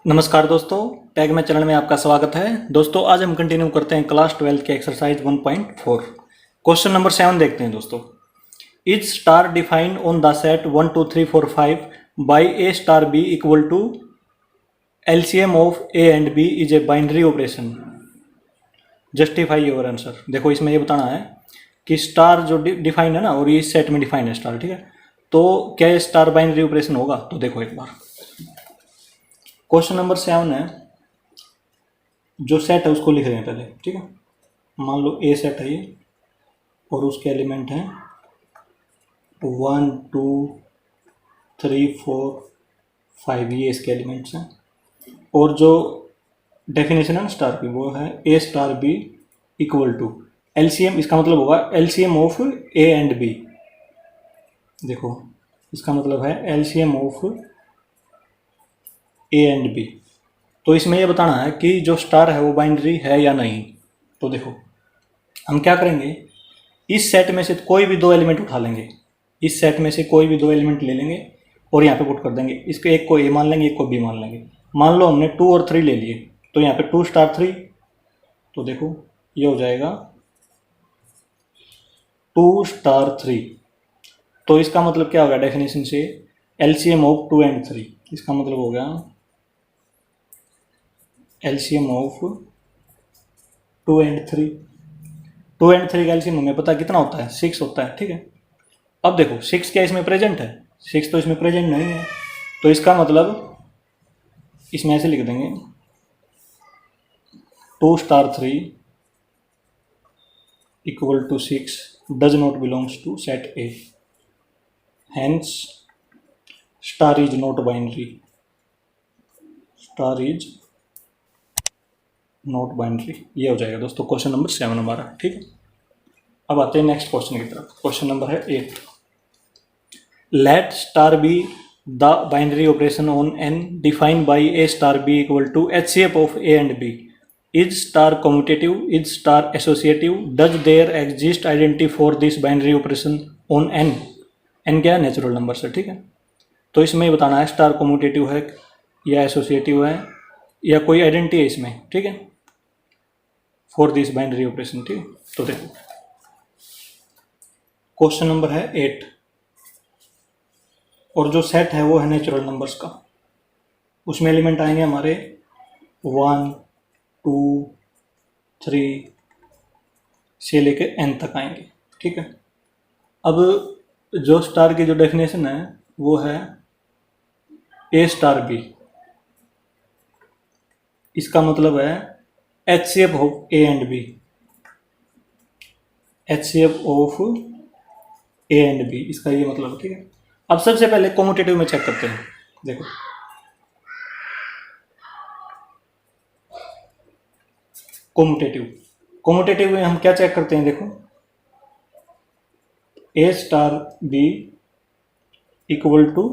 नमस्कार दोस्तों, टैग में चैनल में आपका स्वागत है। दोस्तों आज हम कंटिन्यू करते हैं क्लास 12 के एक्सरसाइज 1.4। क्वेश्चन नंबर 7 देखते हैं दोस्तों। Is star defined on the set 1 2 3 4 5 by a star B equal to LCM of A and b is a binary operation, justify your answer. देखो इसमें ये बताना है कि स्टार जो डिफाइन है ना, और ये सेट में डिफाइन है स्टार, ठीक है, तो क्या ये स्टार बाइनरी ऑपरेशन होगा? तो देखो एक बार क्वेश्चन नंबर 7 है, जो सेट है उसको लिख रहे हैं पहले, ठीक है। मान लो ए सेट है ये और उसके एलिमेंट हैं 1 2 3 4 5, ये इसके एलिमेंट्स हैं। और जो डेफिनेशन है ना स्टार की, वो है ए star B equal to LCM, इसका मतलब होगा LCM of A and B. देखो इसका मतलब है LCM of A and B. तो इसमें ये बताना है कि जो स्टार है वो बाइनरी है या नहीं। तो देखो हम क्या करेंगे, इस सेट में से कोई भी दो एलिमेंट उठा लेंगे, इस सेट में से कोई भी दो एलिमेंट ले लेंगे और यहाँ पे पुट कर देंगे। इसको एक को ए मान लेंगे, एक को बी मान लेंगे। मान लो हमने 2 और 3 ले लिए, तो यहाँ पे 2 स्टार 3, तो देखो ये हो जाएगा 2 स्टार 3। तो इसका मतलब क्या होगा डेफिनेशन से, एलसीएम ऑफ 2 एंड 3। इसका मतलब हो गया एलसीएम ऑफ 2 एंड 3। 2 एंड 3 का एलसीएम हमें पता कितना होता है, 6 होता है, ठीक है। अब देखो 6 क्या इसमें प्रेजेंट है? 6 तो इसमें प्रेजेंट नहीं है, तो इसका मतलब इसमें ऐसे लिख देंगे 2 star 3 equal to 6 does not belongs to set A, hence star is not binary, star is not binary. ये हो जाएगा दोस्तों क्वेश्चन नंबर 7 हमारा, ठीक है। अब आते हैं नेक्स्ट क्वेश्चन की तरफ। क्वेश्चन नंबर है 8। Let star be the binary operation on N defined by a star B equal to HCF of A and b. Is star commutative, is star associative, does there exist identity for this binary operation on N. N क्या है? Natural number से, ठीक है। तो इसमें बताना है star commutative है या एसोसिएटिव है या कोई आइडेंटिटी है इसमें, ठीक है, फॉर दिस बाइनरी ऑपरेशन, ठीक है। तो देखो क्वेश्चन नंबर है 8 और जो सेट है वो है नेचुरल नंबर्स का। उसमें एलिमेंट आएंगे हमारे 1 2 3 से लेके n तक आएंगे, ठीक है। अब जो स्टार की जो डेफिनेशन है वो है ए स्टार बी। इसका मतलब है HCF of A and b, HCF of A and b, इसका ये मतलब, ठीक है। अब सबसे पहले कम्यूटेटिव में चेक करते हैं। देखो कम्यूटेटिव में हम क्या चेक करते हैं, देखो ए star B equal to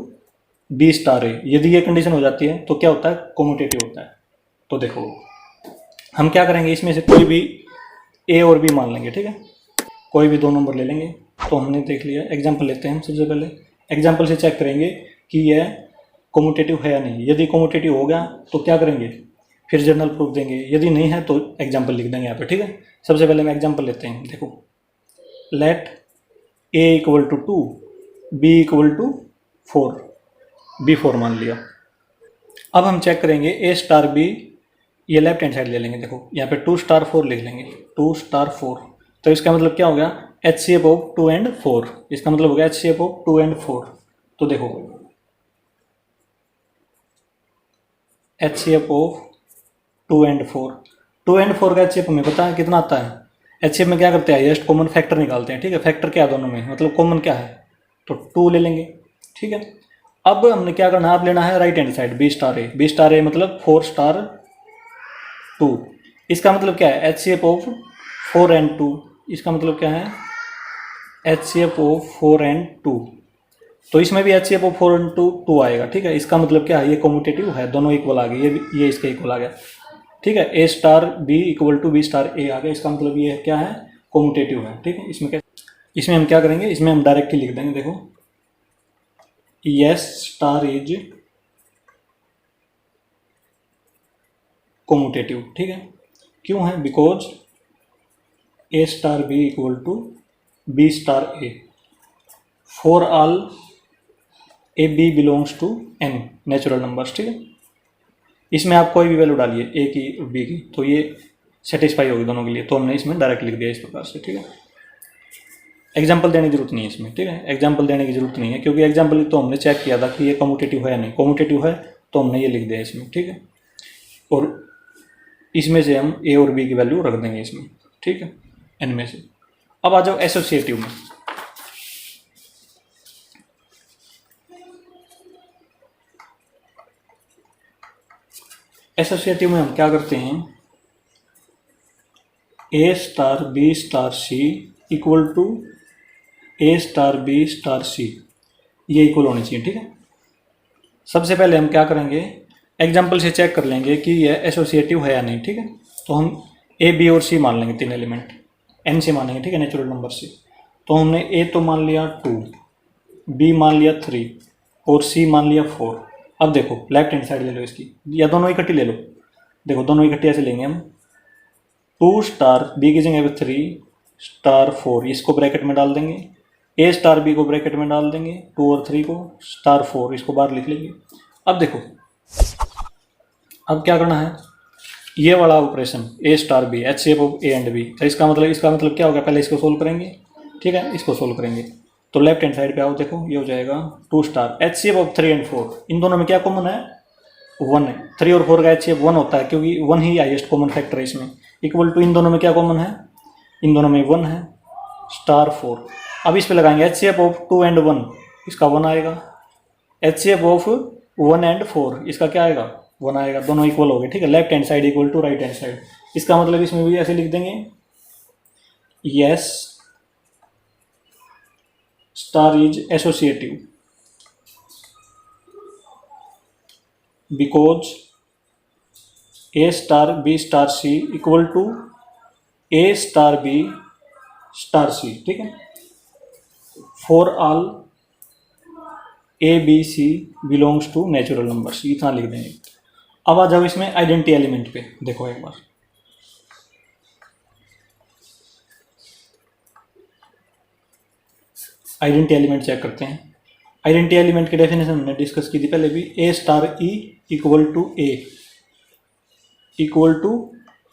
B star A. यदि ये कंडीशन हो जाती है तो क्या होता है? कम्यूटेटिव होता है। तो देखो हम क्या करेंगे, इसमें से कोई भी ए और बी मान लेंगे, ठीक है, कोई भी 2 नंबर ले लेंगे। तो हमने देख लिया, एग्जाम्पल लेते हैं हम। सबसे पहले एग्जाम्पल से चेक करेंगे कि यह कम्यूटेटिव है या नहीं। यदि कम्यूटेटिव हो गया तो क्या करेंगे, फिर जनरल प्रूफ देंगे। यदि नहीं है तो एग्जाम्पल लिख देंगे यहाँ पे, ठीक है। सबसे पहले हम एग्जाम्पल लेते हैं। देखो let A equal to 2 b equal to 4, b 4 मान लिया। अब हम चेक करेंगे ए स्टार बी, ये लेफ्ट हैंड साइड ले लेंगे। देखो यहाँ पे 2 स्टार 4 लिख लेंगे, 2 स्टार 4। तो इसका मतलब क्या हो गया, एचसीएफ ऑफ 2 एंड 4। इसका मतलब हो गया एचसीएफ ऑफ 2 एंड 4। तो देखो एचसीएफ ऑफ 2 एंड 4, 2 एंड 4 का एचसीएफ हमें पता है कितना आता है। एचसीएफ में क्या करते हैं, हाईएस्ट कॉमन फैक्टर निकालते हैं, ठीक है। फैक्टर क्या है दोनों में, मतलब कॉमन क्या है, तो 2 ले लेंगे, ठीक है। अब हमने क्या करना है, अब लेना है right hand side B star ए। बी स्टार ए मतलब 4 स्टार 2। इसका मतलब क्या है, एचसीएफ ऑफ 4 एंड 2। इसका मतलब क्या है, एचसीएफ ऑफ 4 एंड 2। तो इसमें भी एचसीएफ ऑफ 4 एंड 2 आएगा, ठीक है। इसका मतलब क्या है, ये कम्यूटेटिव है, दोनों इक्वल आ गए, ये इसके इक्वल आ गया, ठीक है। ए star B equal to B star A आ गया। इसका मतलब ये क्या है, कम्यूटेटिव है, ठीक है। इसमें हम क्या करेंगे, इसमें हम डायरेक्टली लिख देंगे। देखो यस स्टार इज कोम्यूटेटिव, ठीक है। क्यों है? Because A star B equal to B star a for all A b belongs to N natural numbers, ठीक है। इसमें आप कोई भी वैल्यू डालिए ए की और बी की, तो ये सेटिस्फाई होगी दोनों के लिए, तो हमने इसमें डायरेक्ट लिख दिया इस प्रकार से, ठीक है। एग्जाम्पल देने की जरूरत नहीं है इसमें, ठीक है। एग्जाम्पल देने की जरूरत नहीं है, क्योंकि एग्जाम्पल तो हमने चेक किया था कि ये कम्यूटेटिव है या नहीं। कम्यूटेटिव है तो हमने ये लिख दिया इसमें, ठीक है। और इसमें से हम ए और बी की वैल्यू रख देंगे इसमें, ठीक है, एन में से। अब आ जाओ एसोसिएटिव में। एसोसिएटिव में हम क्या करते हैं, ए star B star C equal to A star B star C, ये इक्वल होनी चाहिए, ठीक है। सबसे पहले हम क्या करेंगे, एग्जाम्पल से चेक कर लेंगे कि यह एसोसिएटिव है या नहीं, ठीक है। तो हम ए बी और सी मान लेंगे, तीन एलिमेंट एन से मानेंगे, ठीक है, नेचुरल नंबर से। तो हमने ए तो मान लिया 2, बी मान लिया 3 और सी मान लिया 4। अब देखो लेफ्ट हैंड साइड ले लो इसकी, या दोनों इकट्ठी ले लो। देखो दोनों इकट्ठी ऐसे लेंगे हम, 2 स्टार बी की जगह पे 3 स्टार 4, इसको ब्रैकेट में डाल देंगे। ए स्टार बी को ब्रैकेट में डाल देंगे, 2 और 3 को, स्टार 4 इसको बाहर लिख लेंगे। अब देखो अब क्या करना है, ये वाला operation A star b H C F of A and B. तो इसका मतलब क्या होगा, पहले इसको सोल्व करेंगे, ठीक है, इसको सोल्व करेंगे। तो लेफ्ट हैंड साइड पे आओ, देखो ये हो जाएगा 2 star H C F of 3 and 4। इन दोनों में क्या कॉमन है, 1 है। 3 और 4 का एच सी एफ 1 होता है, क्योंकि 1 ही हाईएस्ट कॉमन फैक्टर है इसमें। इक्वल टू इन दोनों में क्या कॉमन है, इन दोनों में 1 है, स्टार 4। अब इस पे लगाएंगे H C F of 2 and 1, इसका 1 आएगा। H C F of 1 and 4, इसका क्या आएगा, 1 आएगा। दोनों इक्वल हो गए, ठीक है। Left hand side equal to right hand side. इसका मतलब इसमें भी ऐसे लिख देंगे, yes star is associative because A star B star C equal to A star B star C, ठीक है, for all A B C belongs to natural numbers, इतना लिख देंगे। अब आ जाओ इसमें आइडेंटिटी एलिमेंट पे, देखो एक बार। आइडेंटिटी एलिमेंट चेक करते हैं। आइडेंटिटी एलिमेंट की डेफिनेशन हमने डिस्कस की थी पहले भी, A star E equal to A equal to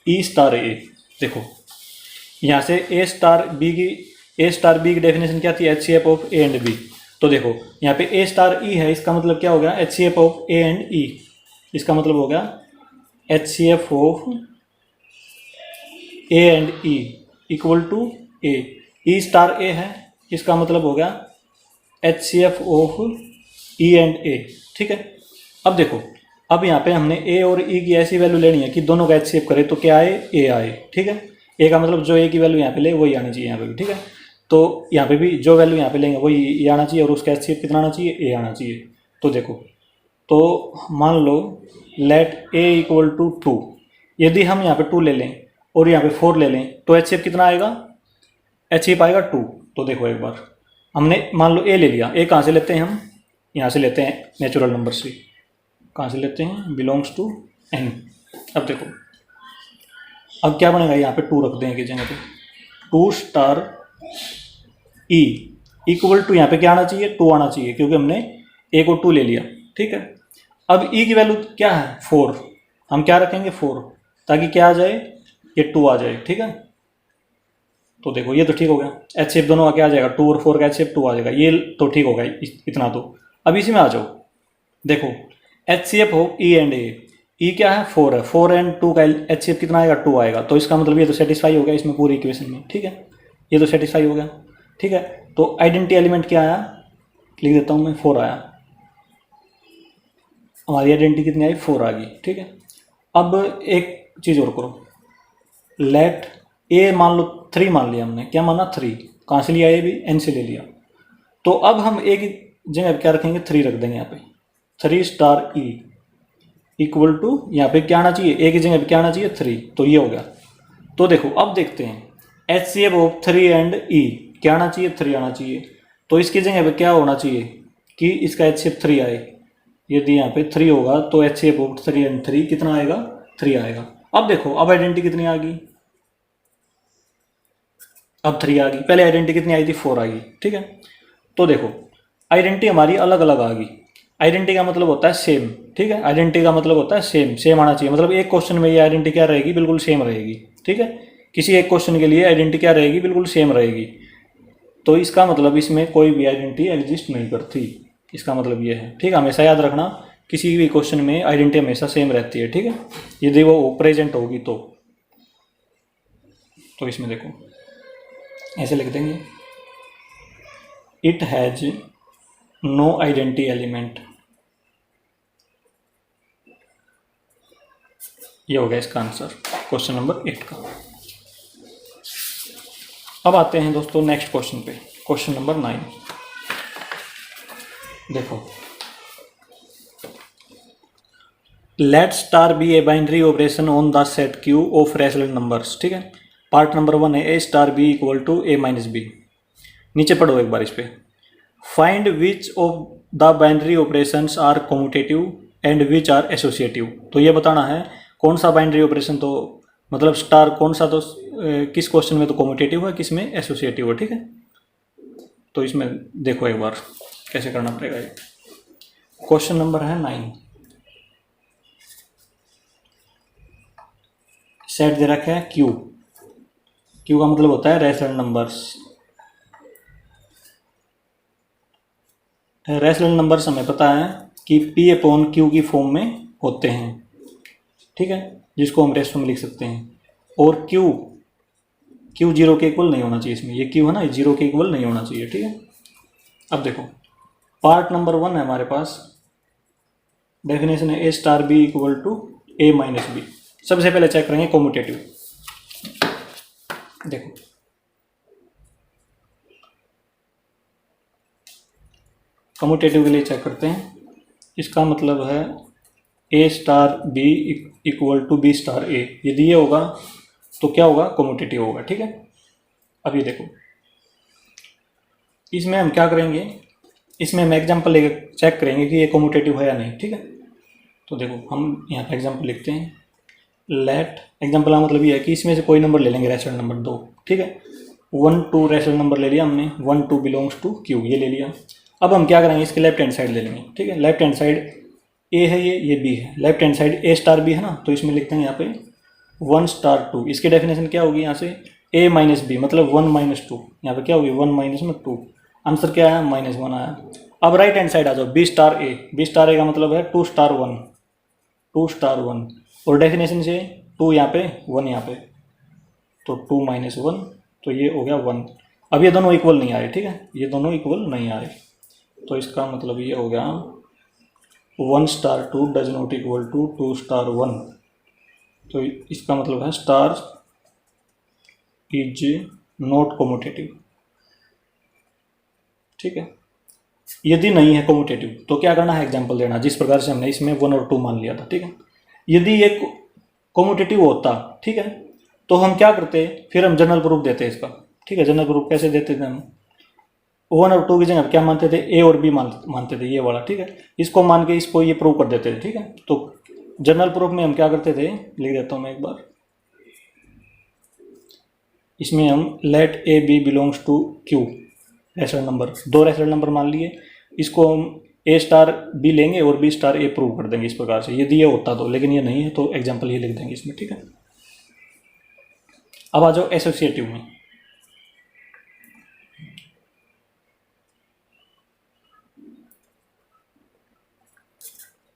E star A. देखो यहाँ से ए स्टार बी की डेफिनेशन क्या थी, H C F of A and B. तो देखो यहाँ पे ए स्टार ई है, इसका मतलब क्या हो गया, H C F of A and E. इसका मतलब हो गया H C F of A and E equal to A. E star A है, इसका मतलब हो गया H C F of E and A, ठीक है। अब देखो अब यहाँ पे हमने ए और ई की ऐसी वैल्यू लेनी है कि दोनों का एच सी एफ करे तो क्या आए, ए आए, ठीक है। ए का मतलब जो ए की वैल्यू यहाँ पे ले वही आनी चाहिए यहाँ पे भी, ठीक है। तो यहाँ पे भी जो वैल्यू यहाँ पे लेंगे वही ये आना चाहिए, और उसका एच सी एफ कितना आना चाहिए, ए आना चाहिए। तो देखो, तो मान लो लेट ए इक्वल टू 2, यदि हम यहाँ पे 2 ले लें और यहाँ पे 4 ले लें तो एच सी एफ कितना आएगा, एच सी एफ आएगा 2। तो देखो एक बार हमने मान लो ए ले लिया, ए कहाँ से लेते हैं हम, यहाँ से लेते हैं नेचुरल नंबर से। कहाँ से लेते हैं, बिलोंग्स टू एन। अब देखो अब क्या बनेगा, यहाँ पे 2 रख देंगे जगह पे, 2 स्टार ई इक्वल टू, यहाँ पे क्या आना चाहिए, 2 आना चाहिए, क्योंकि हमने ए को 2 ले लिया, ठीक है। अब ई की वैल्यू क्या है, 4, हम क्या रखेंगे 4, ताकि क्या आ जाए, ये 2 आ जाए, ठीक है। तो देखो ये तो ठीक हो गया, एच सी एफ दोनों का क्या आ जाएगा, 2 और 4 का एच सी एफ 2 आ जाएगा, ये तो ठीक होगा इतना। तो अब इसी में आ जाओ, देखो एच सी एफ हो ई एंड ए, ई क्या है 4 है, 4 एंड 2 का एच सी एफ कितना आएगा, 2 आएगा। तो इसका मतलब ये तो सेटिस्फाई हो गया इसमें पूरी इक्वेशन में, ठीक है, ये तो सेटिस्फाई हो गया, ठीक है। तो आइडेंटिटी एलिमेंट क्या आया, लिख देता हूँ मैं, 4 आया। हमारी आइडेंटिटी कितनी आई, 4 आ गई, ठीक है। अब एक चीज़ और करो, लेट ए मान लो 3 मान लिया हमने, क्या माना 3, कहाँ से लिया, ए भी एन से ले लिया। तो अब हम ए की जगह क्या रखेंगे, 3 रख देंगे यहाँ पे, 3 स्टार ई इक्वल टू, यहाँ पे क्या आना चाहिए, ए की जगह पे क्या आना चाहिए, 3। तो ये हो गया। तो देखो अब देखते हैं H C F of 3 and E, क्या आना चाहिए, 3 आना चाहिए। तो इसकी जगह पे क्या होना चाहिए कि इसका एच सी एफ 3 आए। यदि यहाँ पे 3 होगा तो H C F of 3 and 3 कितना आएगा, 3 आएगा। अब देखो, अब आइडेंटिटी कितनी आ गई, अब 3 आ गई, पहले आइडेंटिटी कितनी आई थी, 4 आ गई, ठीक है। तो देखो आइडेंटिटी हमारी अलग अलग आ गई, आइडेंटिटी का मतलब होता है सेम, ठीक है, आइडेंटिटी का मतलब होता है सेम, सेम आना चाहिए, मतलब एक क्वेश्चन में ये आइडेंटिटी क्या रहेगी, बिल्कुल सेम रहेगी, ठीक है। किसी एक क्वेश्चन के लिए आइडेंटिटी क्या रहेगी, बिल्कुल सेम रहेगी, तो इसका मतलब इसमें कोई भी आइडेंटिटी एग्जिस्ट नहीं करती, इसका मतलब ये है, ठीक है। हमेशा याद रखना किसी भी क्वेश्चन में आइडेंटिटी हमेशा सेम रहती है, ठीक है, यदि वो प्रेजेंट होगी तो इसमें देखो ऐसे लिख देंगे, it has no identity element, ये हो गया इसका आंसर क्वेश्चन नंबर 8 का। अब आते हैं दोस्तों नेक्स्ट क्वेश्चन पे, क्वेश्चन नंबर 9। देखो, let star B a binary operation on the set Q of rational numbers, ठीक है। पार्ट नंबर 1 है ए star B equal to A minus B. नीचे पढ़ो एक बार इस पे, find which of the binary operations are commutative and which are associative. तो ये बताना है कौन सा बाइनरी ऑपरेशन, तो मतलब स्टार कौन सा, तो किस क्वेश्चन में तो कम्यूटेटिव है, किस में एसोसिएटिव है, ठीक है। तो इसमें देखो एक बार कैसे करना पड़ेगा। ये क्वेश्चन नंबर है 9, सेट दे रखा है क्यू, क्यू का मतलब होता है रैशनल नंबर्स, रैशनल नंबर्स हमें पता है कि पी अपॉन क्यू की फॉर्म में होते हैं, ठीक है, जिसको हम रेशो में लिख सकते हैं, और क्यू जीरो के इक्वल नहीं होना चाहिए, इसमें ये क्यू है ना, जीरो के इक्वल नहीं होना चाहिए, ठीक है। अब देखो पार्ट नंबर 1 है हमारे पास, डेफिनेशन है ए star B equal to A minus B. सबसे पहले चेक करेंगे कम्यूटेटिव। देखो कम्यूटेटिव के लिए चेक करते हैं, इसका मतलब है ए star B equal to B star A, यदि ये होगा तो क्या होगा, कम्यूटेटिव होगा, ठीक है। अब ये देखो इसमें हम क्या करेंगे, इसमें हम एग्जाम्पल लेकर चेक करेंगे कि ये कम्यूटेटिव है या नहीं, ठीक है। तो देखो हम यहाँ पे एग्जाम्पल लिखते हैं, लेट एग्जाम्पल का मतलब ये है कि इसमें से कोई नंबर ले लेंगे, रैशनल नंबर 2, ठीक है। 1 2 रैशनल नंबर ले लिया हमने, 1 2 बिलोंग्स टू क्यू, ये ले लिया। अब हम क्या करेंगे, इसके लेफ्ट हैंड साइड ले लेंगे, ठीक है। लेफ्ट हैंड साइड ए है, ये बी है, लेफ्ट हैंड साइड ए स्टार बी है ना, तो इसमें लिखते हैं यहाँ पे 1 स्टार 2। इसकी डेफिनेशन क्या होगी यहाँ से, ए माइनस बी मतलब 1 माइनस 2, यहाँ पे क्या होगी 1 माइनस में 2, आंसर क्या आया -1 आया। अब राइट हैंड साइड आ जाओ, B star A, B star a का मतलब है 2 स्टार 1, 2 स्टार 1, और डेफिनेशन से 2 यहाँ पे 1 यहाँ पे, तो 2 माइनस 1, तो ये हो गया 1। अब ये दोनों इक्वल नहीं आ रहे, ठीक है, ये दोनों इक्वल नहीं आ रहे, तो इसका मतलब ये हो गया 1 star 2 does not equal to 2 star 1, तो इसका मतलब है स्टार इज नॉट कम्यूटेटिव, ठीक है। यदि नहीं है कम्यूटेटिव तो क्या करना है, एग्जांपल देना, जिस प्रकार से हमने इसमें 1 और 2 मान लिया था, ठीक है। यदि ये कम्यूटेटिव होता, ठीक है, तो हम क्या करते, फिर हम जनरल प्रूफ देते इसका, ठीक है। जनरल प्रूफ कैसे देते थे हम, 1 और 2 की जगह क्या मानते थे, ए और बी मानते थे, ये वाला, ठीक है। इसको मान के इसको ये प्रूव कर देते थे, ठीक है। तो जनरल प्रूफ में हम क्या करते थे, लिख देता हूँ मैं एक बार, इसमें हम let a b belongs to Q, rational number, 2 rational number मान लिए, इसको हम ए स्टार बी लेंगे और बी स्टार ए प्रूव कर देंगे इस प्रकार से, यदि ये होता तो, लेकिन ये नहीं है तो एग्जाम्पल ये लिख देंगे इसमें, ठीक है। अब आ जाओ एसोसिएटिव में।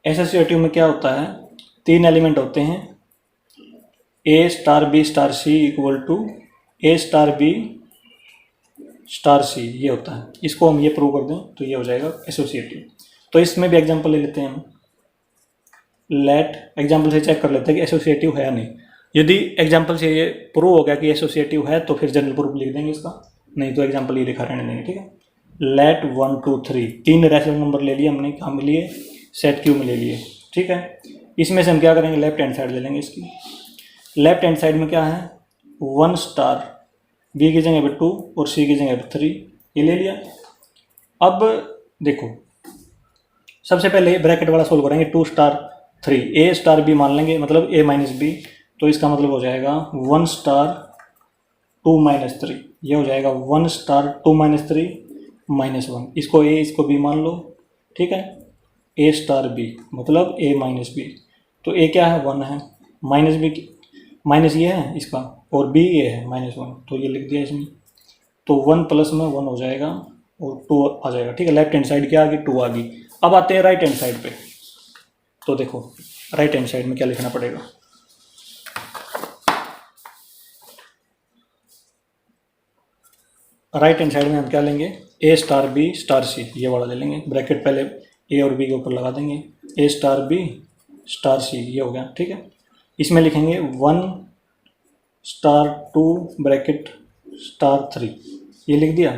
एसोसिएटिव में क्या होता है, 3 एलिमेंट होते हैं, ए star B star C equal to A star B star C, ये होता है। इसको हम ये प्रूव कर दें तो ये हो जाएगा एसोसिएटिव। तो इसमें भी एग्जांपल ले लेते हैं हम, लेट एग्जांपल से चेक कर लेते हैं कि एसोसिएटिव है या नहीं। यदि एग्जांपल से ये प्रूव हो गया कि एसोसिएटिव है तो फिर जनरल प्रूफ लिख देंगे इसका, नहीं तो एग्जांपल ये लिखा रहने देंगे, ठीक है। लेट 1 2 3, 3 रैशनल नंबर ले लिए हमने, कहाँ में लिए, सेट क्यू में ले लिए, ठीक है। इसमें से हम क्या करेंगे, लेफ्ट हैंड साइड ले लेंगे इसकी। लेफ्ट हैंड साइड में क्या है, 1 स्टार बी की जगह पे 2 और सी की जगह पे 3, ये ले लिया। अब देखो सबसे पहले ब्रैकेट वाला सोल्व करेंगे, 2 स्टार 3, ए स्टार बी मान लेंगे, मतलब ए माइनस बी, तो इसका मतलब हो जाएगा 1 स्टार 2 माइनस 3, ये हो जाएगा 1 स्टार 2 माइनस 3 माइनस 1, इसको ए इसको बी मान लो, ठीक है। ए स्टार बी मतलब ए माइनस बी, तो ए क्या है 1 है, माइनस बी माइनस ये है इसका, और बी ये है -1, तो ये लिख दिया इसमें। तो 1 प्लस में 1 हो जाएगा और 2 आ जाएगा, ठीक है। लेफ्ट हैंड साइड क्या आ गई 2 आ गई। अब आते हैं राइट हैंड साइड पे, तो देखो राइट हैंड साइड में क्या लिखना पड़ेगा। राइट हैंड साइड में हम क्या लेंगे, ए स्टार बी स्टार सी, ये वाला ले लेंगे, ब्रैकेट पहले ए और बी के ऊपर लगा देंगे, ए स्टार बी स्टार सी, ये हो गया, ठीक है। इसमें लिखेंगे 1 स्टार 2 ब्रैकेट स्टार 3, ये लिख दिया।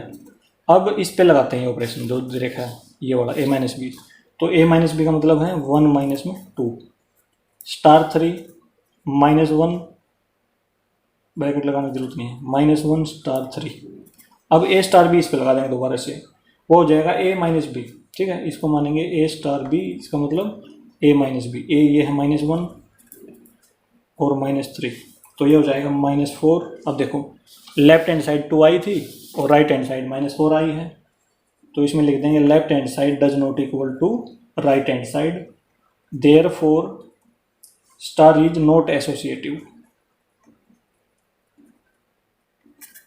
अब इस पे लगाते हैं ऑपरेशन जो रेखा है ये वाला ए माइनस बी, तो ए माइनस बी का मतलब है 1 माइनस में 2 स्टार 3 -1, ब्रैकेट लगाने की जरूरत नहीं है, -1 स्टार 3। अब ए स्टार बी इस पे लगा देंगे दोबारा से, वो हो जाएगा ए माइनस बी, ठीक है। इसको मानेंगे ए स्टार बी, इसका मतलब ए माइनस बी, ए ये है -1 और -3, तो ये हो जाएगा -4। अब देखो लेफ्ट हैंड साइड 2 आई थी और राइट हैंड साइड -4 आई है, तो इसमें लिख देंगे left hand side does not equal to right hand side, therefore star is not associative,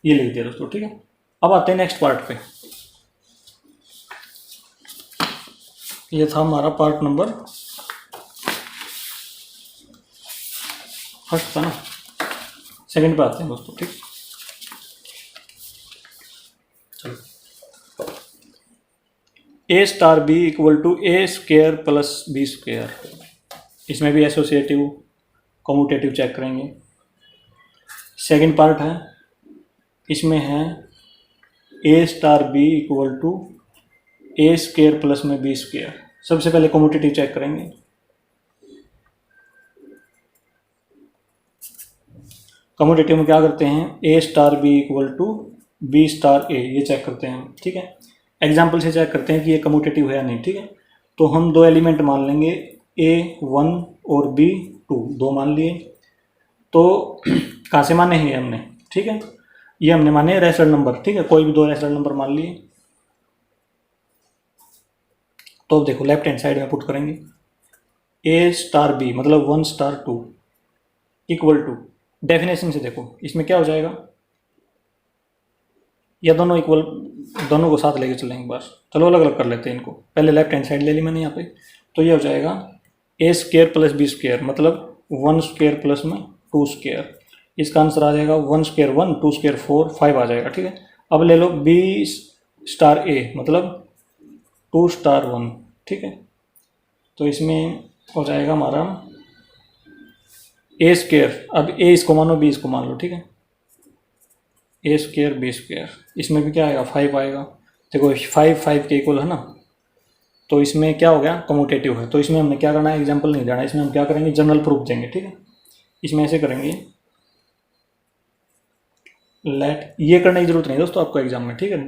ये लिख दिया दोस्तों, ठीक है। अब आते हैं नेक्स्ट पार्ट पे, ये था हमारा पार्ट नंबर फर्स्ट था ना, सेकंड पे आते हैं दोस्तों, ठीक। चलो A star B equal to A square plus B square, इसमें भी एसोसिएटिव कम्यूटेटिव चेक करेंगे। सेकंड पार्ट है, इसमें है ए star B equal to A square plus में बी स्क्वायर, सबसे पहले कम्यूटेटिव चेक करेंगे। कम्यूटेटिव में क्या करते हैं, ए star B equal to B star ए, ये चेक करते हैं, ठीक है। एग्जाम्पल से चेक करते हैं कि ये कम्यूटेटिव है या नहीं, ठीक है। तो हम 2 एलिमेंट मान लेंगे, A1 और B2, 2 मान लिए। तो कहाँ से माने हैं हमने, ठीक है, ये हमने माने रैशनल नंबर, ठीक है, कोई भी 2 रैशनल नंबर मान लिए। तो देखो लेफ्ट हैंड साइड में पुट करेंगे, ए स्टार बी मतलब 1 स्टार 2 इक्वल टू, डेफिनेशन से देखो इसमें क्या हो जाएगा, या दोनों इक्वल, दोनों को साथ लेके चलेंगे बस, चलो अलग अलग कर लेते हैं इनको। पहले लेफ्ट हैंड साइड ले ली मैंने यहाँ पे, तो ये हो जाएगा ए स्क्वायर प्लस बी स्क्वायर मतलब 1 स्क्वायर प्लस में 2 स्क्वायर, इसका आंसर आ जाएगा 1 स्क्वायर 1, 2 स्क्वायर 4, 5 आ जाएगा, ठीक है। अब ले लो बी स्टार ए मतलब 2 स्टार 1, ठीक है। तो इसमें हो जाएगा हमारा ए स्क्वायर, अब ए इसको मानो बी इसको मान लो, ठीक है, ए स्क्वायर बी स्क्वायर, इसमें भी क्या आएगा 5 आएगा। देखो 5 के इक्वल है ना, तो इसमें क्या हो गया कम्यूटेटिव है, तो इसमें हमने क्या करना है, एग्जांपल नहीं देना, इसमें हम क्या करेंगे जनरल प्रूफ देंगे, ठीक है। इसमें ऐसे करेंगे, लेट, ये करने की जरूरत नहीं दोस्तों आपको एग्जाम में, ठीक है,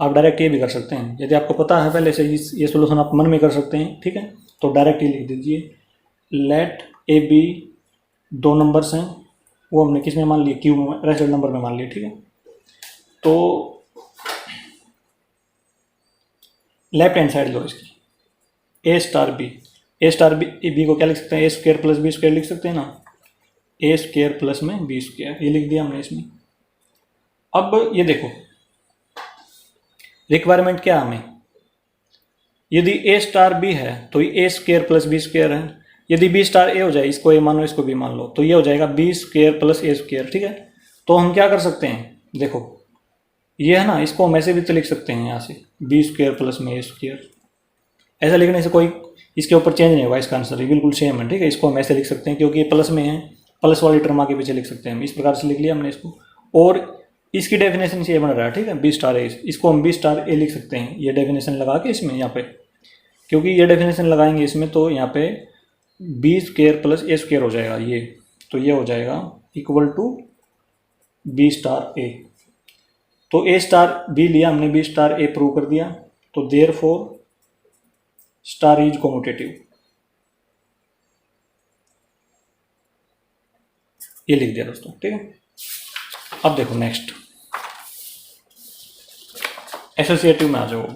आप डायरेक्ट ये भी कर सकते हैं, यदि आपको पता है पहले से ये सोल्यूशन आप मन में कर सकते हैं, ठीक है, तो डायरेक्ट ये लिख दीजिए, लेट ए बी 2 नंबर्स हैं, वो हमने किस में मान लिए, क्यू में, रैशनल नंबर में मान लिए, ठीक है। तो लेफ्ट हैंड साइड लो इसकी, A star B, A star B को क्या लिख सकते हैं, ए स्क्वायर प्लस बी स्क्वायर लिख सकते हैं ना, ए स्क्वायर प्लस में बी स्क्वायर, ये लिख दिया हमने इसमें। अब ये देखो रिक्वायरमेंट क्या हमें, यदि ए स्टार बी है तो ए स्क्वायर प्लस बी स्क्वायर है, यदि बी स्टार ए हो जाए, इसको ए मानो इसको बी मान लो, तो ये हो जाएगा बी स्क्वायर प्लस ए स्क्वायर, ठीक है। तो हम क्या कर सकते हैं, देखो ये है ना, इसको हम ऐसे भी तो लिख सकते हैं यहाँ से, बी स्क्वायर प्लस में ए स्क्वायर, ऐसा लिखने से कोई इसके ऊपर चेंज नहीं होगा, इसका आंसर बिल्कुल सेम है, ठीक है। इसको हम ऐसे लिख सकते हैं क्योंकि ये प्लस में है, प्लस वाली टर्म आगे पीछे लिख सकते हैं हम, इस प्रकार से लिख लिया हमने इसको, और इसकी डेफिनेशन से ये बन रहा है, ठीक है, बी स्टार ए, इसको हम बी स्टार ए लिख सकते हैं, ये डेफिनेशन लगा के इसमें यहाँ पे, क्योंकि ये डेफिनेशन लगाएंगे इसमें तो यहाँ पे बी स्क्वायर प्लस ए स्क्वायर हो जाएगा ये, तो ये हो जाएगा इक्वल टू बी स्टार ए। तो ए स्टार बी लिया हमने, बी स्टार ए प्रूव कर दिया, तो देयरफॉर स्टार इज कम्यूटेटिव। ये लिख दिया दोस्तों, ठीक है। अब देखो नेक्स्ट एसोसिएटिव में आ जाओ।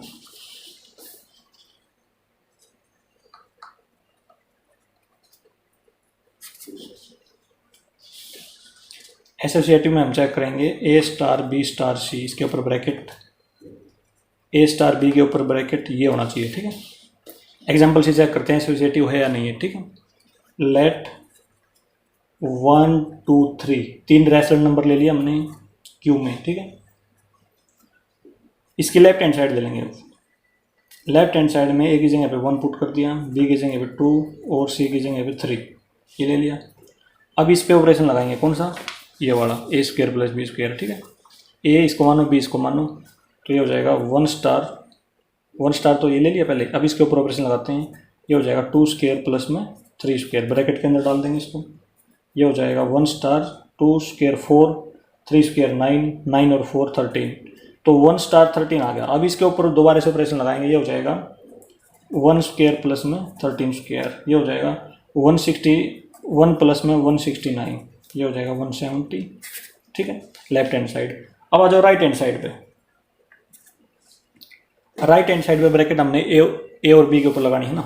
एसोसिएटिव में हम चेक करेंगे a star B star C, इसके ऊपर ब्रैकेट ए स्टार बी के ऊपर ब्रैकेट ये होना चाहिए, ठीक है। एग्जाम्पल से चेक करते हैं एसोसिएटिव है या नहीं है, ठीक है। लेट 1 2 3 3 रैशनल नंबर ले लिया हमने क्यू में, ठीक है। इसकी लेफ्ट हैंड साइड ले लेंगे। लेफ्ट हैंड साइड में ए की जगह पे 1 पुट कर दिया, बी की जगह पे 2 और सी की जगह पे 3 ये ले लिया। अब इस पे ऑपरेशन लगाएंगे, कौन सा, ये वाला ए स्क्वायर प्लस बी स्क्वायर, ठीक है। ए इसको मानो बी इसको मानो, तो ये हो जाएगा 1 स्टार तो ये ले लिया पहले। अब इसके ऊपर ऑपरेशन लगाते हैं, ये हो जाएगा 2 स्क्वायर प्लस में 3 स्क्वायर, ब्रैकेट के अंदर डाल देंगे इसको। ये हो जाएगा 1 स्टार 2 स्क्वायर 4 3 स्क्वायर 9 9 और 4 13, तो 1 स्टार 13 आ गया। अब इसके ऊपर दोबारा से ऑपरेशन लगाएंगे, ये हो जाएगा 1 स्क्वायर प्लस में 13 स्क्वायर, ये हो जाएगा 161 प्लस में 169, ये हो जाएगा 170, ठीक है, लेफ्ट हैंड साइड। अब आ जाओ राइट हैंड साइड पे। राइट हैंड साइड पे ब्रैकेट हमने ए और बी के ऊपर लगानी है ना,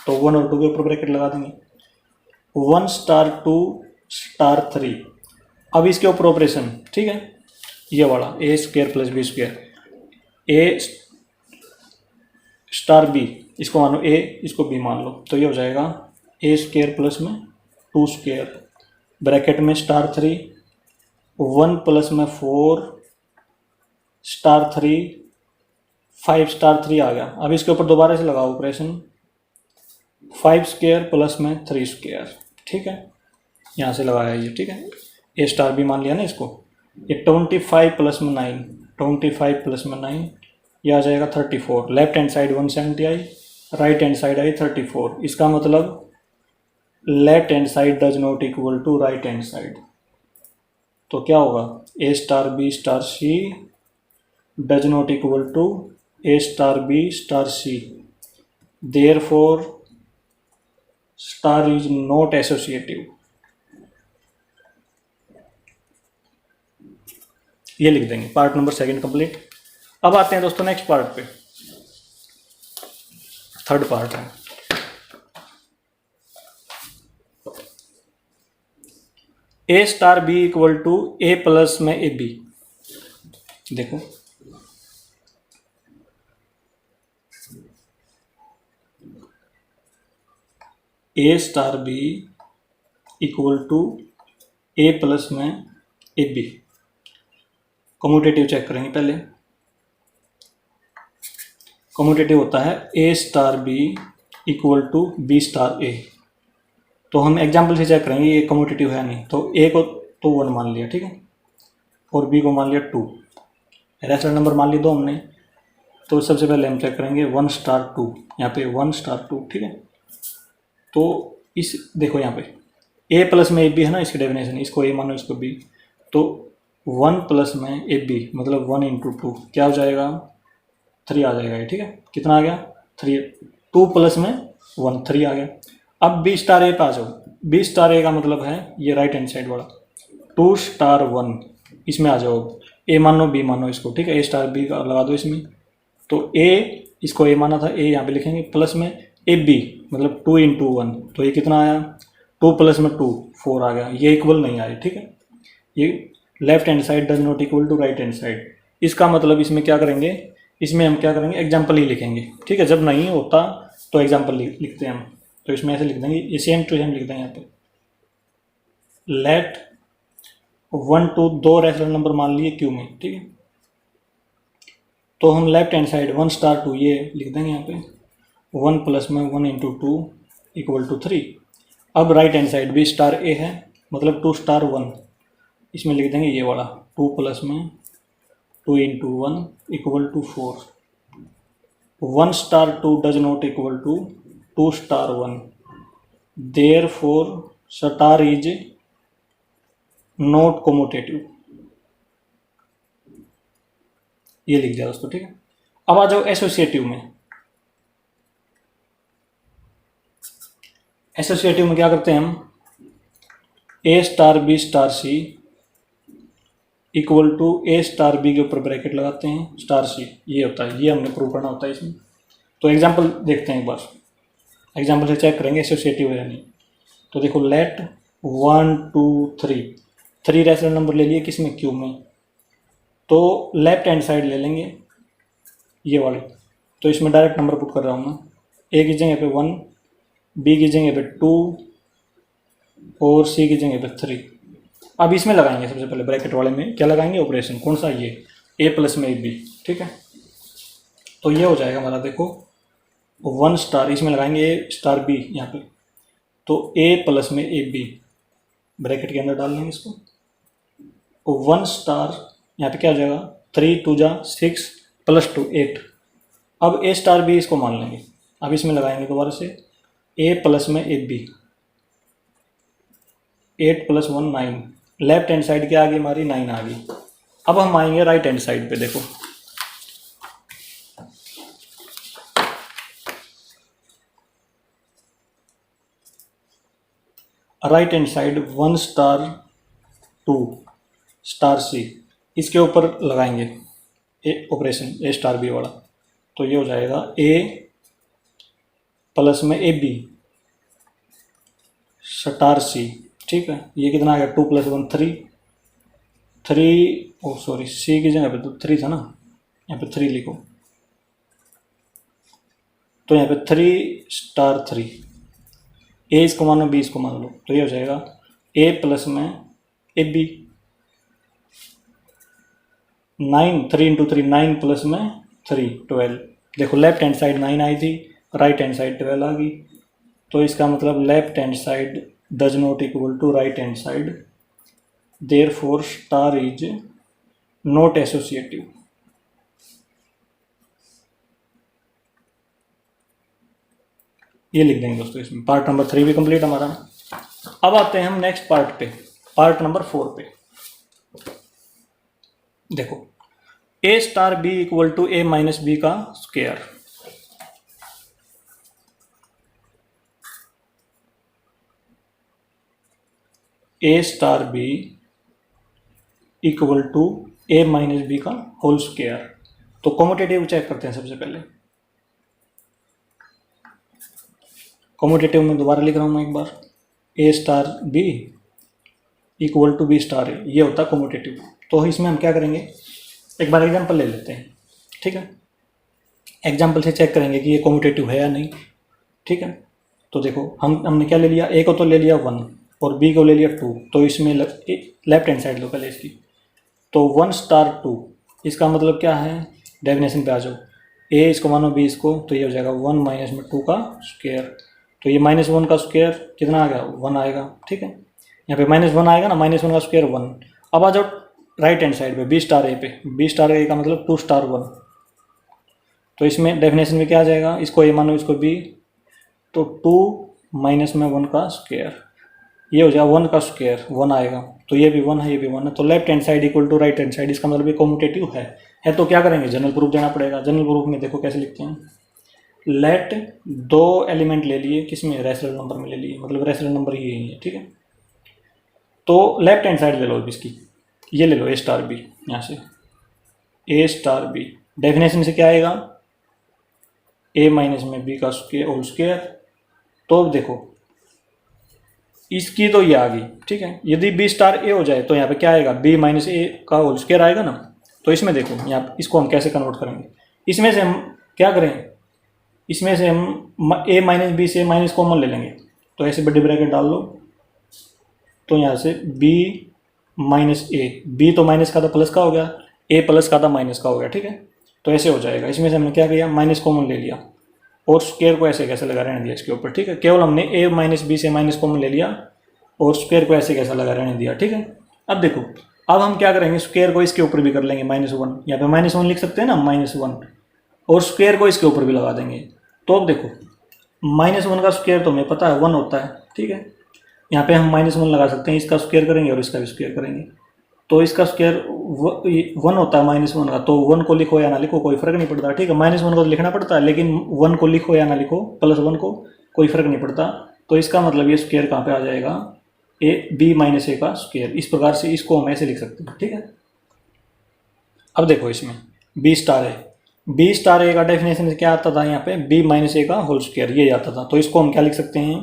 तो 1 और 2 के ऊपर ब्रैकेट लगा देंगे। 1 स्टार 2 स्टार 3, अब इसके ऊपर ऑपरेशन, ठीक है, ये वाला ए स्क्वायर प्लस बी स्क्वायर, ए स्टार बी इसको मानो ए इसको बी मान लो, तो ये हो जाएगा ए स्क्वायर प्लस में 2 स्क्वायर ब्रैकेट में स्टार 3 1 प्लस में 4 स्टार 3 5 स्टार 3 आ गया। अब इसके ऊपर दोबारा से लगाओ ऑपरेशन, 5 स्क्वायर प्लस में 3 स्क्वायर, ठीक है, यहाँ से लगाया ये, ठीक है। ए स्टार बी मान लिया ना इसको। ये 25 प्लस में 9 25 प्लस में 9 ये आ जाएगा 34। लेफ्ट हैंड साइड 170 आई, राइट हैंड साइड आई 34। इसका मतलब left hand side does not equal to right hand side, तो क्या होगा, A star B star C does not equal to A star B star C, therefore star is not associative. ये लिख देंगे, part number 2 complete. अब आते हैं दोस्तों नेक्स्ट पार्ट पे, थर्ड पार्ट है। ए star B equal to A plus में ए बी। देखो ए star B equal to A plus में ए बी, कम्यूटेटिव चेक करेंगे पहले। कम्यूटेटिव होता है ए star B equal to B star ए, तो हम एग्जाम्पल से चेक करेंगे ये कम्यूटेटिव है नहीं, तो ए को तो 1 मान लिया, ठीक है, और बी को मान लिया 2, रैशनल नंबर मान लिए 2 हमने। तो सबसे पहले हम चेक करेंगे 1 स्टार 2, यहाँ पे 1 स्टार 2, ठीक है। तो इस देखो यहाँ पे ए प्लस में ए बी है ना, इसकी डेफिनेशन, इसको ए मानो इसको बी, तो 1 प्लस में ए बी मतलब 1 इंटू 2 क्या हो जाएगा, 3 आ जाएगा ये, ठीक है। कितना आ गया 3, 2 प्लस में 1 3 आ गया। अब बी स्टार ए पे आ जाओ। बी स्टार ए का मतलब है ये राइट हैंड साइड वाला, 2 स्टार 1, इसमें आ जाओ, ए मानो बी मानो इसको, ठीक है, ए स्टार बी का लगा दो इसमें। तो ए इसको ए माना था, ए यहाँ पे लिखेंगे, प्लस में ए बी मतलब 2 इंटू 1, तो ये कितना आया 2 प्लस में 2 4 आ गया, ये इक्वल नहीं आया, ठीक है। ये left hand side does not equal to right hand side, इसका मतलब इसमें क्या करेंगे, इसमें हम क्या करेंगे, एग्जाम्पल ही लिखेंगे, ठीक है। जब नहीं होता तो एग्जाम्पल लिखते हैं हम, तो इसमें ऐसे लिख देंगे, ये सेम टू सेम लिख देंगे यहाँ पे। लेट 1 2 2 रैशनल नंबर मान लिए क्यू में, ठीक है। तो हम लेफ्ट हैंड साइड 1 स्टार 2 ये लिख देंगे यहाँ पे, 1 प्लस में 1 इंटू 2 इक्वल टू 3। अब right hand side B star A है मतलब 2 स्टार 1, इसमें लिख देंगे ये वाला 2 प्लस में 2 into 1 equal to 4। 1 star 2 does not equal to 2 star 1, therefore star is not commutative. ये लिख दिया दोस्तों, ठीक है। अब आ जाओ एसोसिएटिव में। एसोसिएटिव में क्या करते हैं हम, A star B star C equal to A star B के ऊपर ब्रैकेट लगाते हैं स्टार सी, ये होता है, ये हमने प्रूव करना होता है इसमें। तो एग्जांपल देखते हैं एक बार, एग्जांपल से चेक करेंगे एसोसिएटिव है या नहीं। तो देखो लेट 1 2 3 3 रैशनल नंबर ले लिए किसमें, क्यूब में, तो लेफ्ट हैंड साइड ले लेंगे ये वाली। तो इसमें डायरेक्ट नंबर पुट कर रहा हूँ मैं, ए की जगह पे 1, बी की जगह पे 2 और सी की जगह पे 3। अब इसमें लगाएंगे सबसे पहले ब्रैकेट वाले में क्या लगाएंगे, ऑपरेशन कौन सा, ये ए प्लस में ए बी, ठीक है। तो ये हो जाएगा हमारा, देखो 1 स्टार, इसमें लगाएंगे ए स्टार बी यहाँ पे, तो ए प्लस में ए बी ब्रैकेट के अंदर डाल लेंगे इसको। तो 1 स्टार यहाँ पे क्या हो जाएगा, 3 2 जा 6 प्लस 2 8। अब ए स्टार बी इसको मान लेंगे। अब इसमें लगाएंगे दोबारा से ए प्लस में ए बी, 8 + 1 9, लेफ्ट हैंड साइड क्या आ गई हमारी 9 आ गई। अब हम आएंगे राइट हैंड साइड पे, देखो right hand side 1 star 2 star C, इसके ऊपर लगाएंगे a operation A star B वाला। तो ये हो जाएगा ए प्लस में ए बी स्टार सी, ठीक है। ये कितना आ गया, 2 + 1 3 ओ सॉरी सी की जगह पे तो 3 था ना, यहाँ पे 3 लिखो। तो यहाँ पे 3 स्टार 3, ए इसको मानो बी इसको मान लो, तो ये हो जाएगा ए प्लस में ए बी 9, 3 × 3 9 प्लस में 3 12। देखो लेफ्ट हैंड साइड 9 आई थी, राइट हैंड साइड 12 आ गई। तो इसका मतलब left hand side does not equal to right hand side, therefore star is not associative. ये लिख देंगे दोस्तों इसमें। पार्ट नंबर 3 भी कंप्लीट हमारा। अब आते हैं हम नेक्स्ट पार्ट पे, पार्ट नंबर 4 पे। देखो ए star B equal to A minus B का square. A star B equal to A minus B का होल स्क्वायर। तो कॉम्यूटेटिव चेक करते हैं सबसे पहले। कॉम्यूटेटिव में दोबारा लिख रहा हूँ मैं एक बार, A star B equal to B star ए, ये होता है कॉम्यूटेटिव। तो इसमें हम क्या करेंगे, एक बार एग्जांपल ले लेते हैं, ठीक है। एग्जांपल से चेक करेंगे कि ये कॉम्यूटेटिव है या नहीं, ठीक है। तो देखो हमने क्या ले लिया, ए को तो ले लिया 1 और बी को ले लिया 2। तो इसमें लेफ्ट हैंड साइड लो पहले इसकी। तो 1 स्टार 2, इसका मतलब क्या है, डेफिनेशन पे आ जाओ, ए इसको मानो बी इसको, तो ये हो जाएगा 1 माइनस में 2 का स्क्वायर। तो ये -1 का स्क्वायर कितना आ गया, 1 आएगा, ठीक है। यहाँ पे -1 आएगा ना, -1 का स्क्वायर 1। अब आ जाओ राइट हैंड साइड पे बी स्टार ए पे, बी स्टार ए का मतलब 2 स्टार 1। तो इसमें डेफिनेशन में क्या आ जाएगा, इसको ए मानो इसको बी, तो 2 माइनस में 1 का स्क्वायर, ये हो जाएगा 1 का स्क्वायर 1 आएगा। तो ये भी 1 है, ये भी 1 है। तो left hand side equal to right hand side, इसका मतलब ये कॉम्यूटेटिव है। तो क्या करेंगे, जनरल प्रूफ देना पड़ेगा। जनरल प्रूफ में देखो कैसे लिखते हैं, लेट 2 एलिमेंट ले लिए, किसमें, रैशनल नंबर में ले लिए, मतलब रैशनल नंबर ही है, ठीक है। तो लेफ्ट हैंड साइड ले लो इसकी, ये ले लो ए स्टार बी, यहाँ से ए स्टार बी, डेफिनेशन से क्या आएगा, ए माइनस में बी का स्क्वायर होल स्क्वायर। तो देखो इसकी तो ये आ गई, ठीक है। यदि बी स्टार ए हो जाए तो यहाँ पे क्या आएगा, बी माइनस ए का होल स्क्वायर आएगा ना। तो इसमें देखो यहाँ इसको हम कैसे कन्वर्ट करेंगे, इसमें से हम क्या करें, इसमें से हम ए माइनस बी से माइनस कॉमन ले लेंगे। तो ऐसे बड़े ब्रैकेट डाल लो, तो यहाँ से बी माइनस ए, बी तो माइनस का था प्लस का हो गया, ए प्लस का था माइनस का हो गया, ठीक है। तो ऐसे हो जाएगा। इसमें से हमने क्या किया, माइनस कॉमन ले लिया और स्क्वायर को ऐसे कैसे लगा रहने दिया इसके ऊपर, ठीक है। केवल हमने ए माइनस बी से माइनस कॉमन ले लिया और स्क्वायर को ऐसे कैसा लगा रहने दिया, ठीक है। अब देखो अब हम क्या करेंगे, स्क्वायर को इसके ऊपर भी कर लेंगे -1, यहाँ पे -1 लिख सकते हैं ना, -1, और स्क्वायर को इसके ऊपर भी लगा देंगे। तो अब देखो -1 का स्क्वायर तो हमें पता है 1 होता है, ठीक है। यहाँ पे हम -1 लगा सकते हैं, इसका स्क्वायर करेंगे और इसका भी स्क्वायर करेंगे। तो इसका स्क्वायर 1 होता है -1 का, तो 1 को लिखो या ना लिखो कोई फर्क नहीं पड़ता, ठीक है। -1 को लिखना पड़ता है, लेकिन 1 को लिखो या ना लिखो, +1 को कोई फर्क नहीं पड़ता। तो इसका मतलब ये स्क्वायर कहाँ पे आ जाएगा, ए बी माइनस ए का स्क्वायर, इस प्रकार से इसको हम ऐसे लिख सकते हैं, ठीक है। अब देखो इसमें बी स्टार है, बी स्टार ए का डेफिनेशन क्या आता था यहाँ पे, बी माइनस ए का होल स्क्वायर ये आता था। तो इसको हम क्या लिख सकते हैं,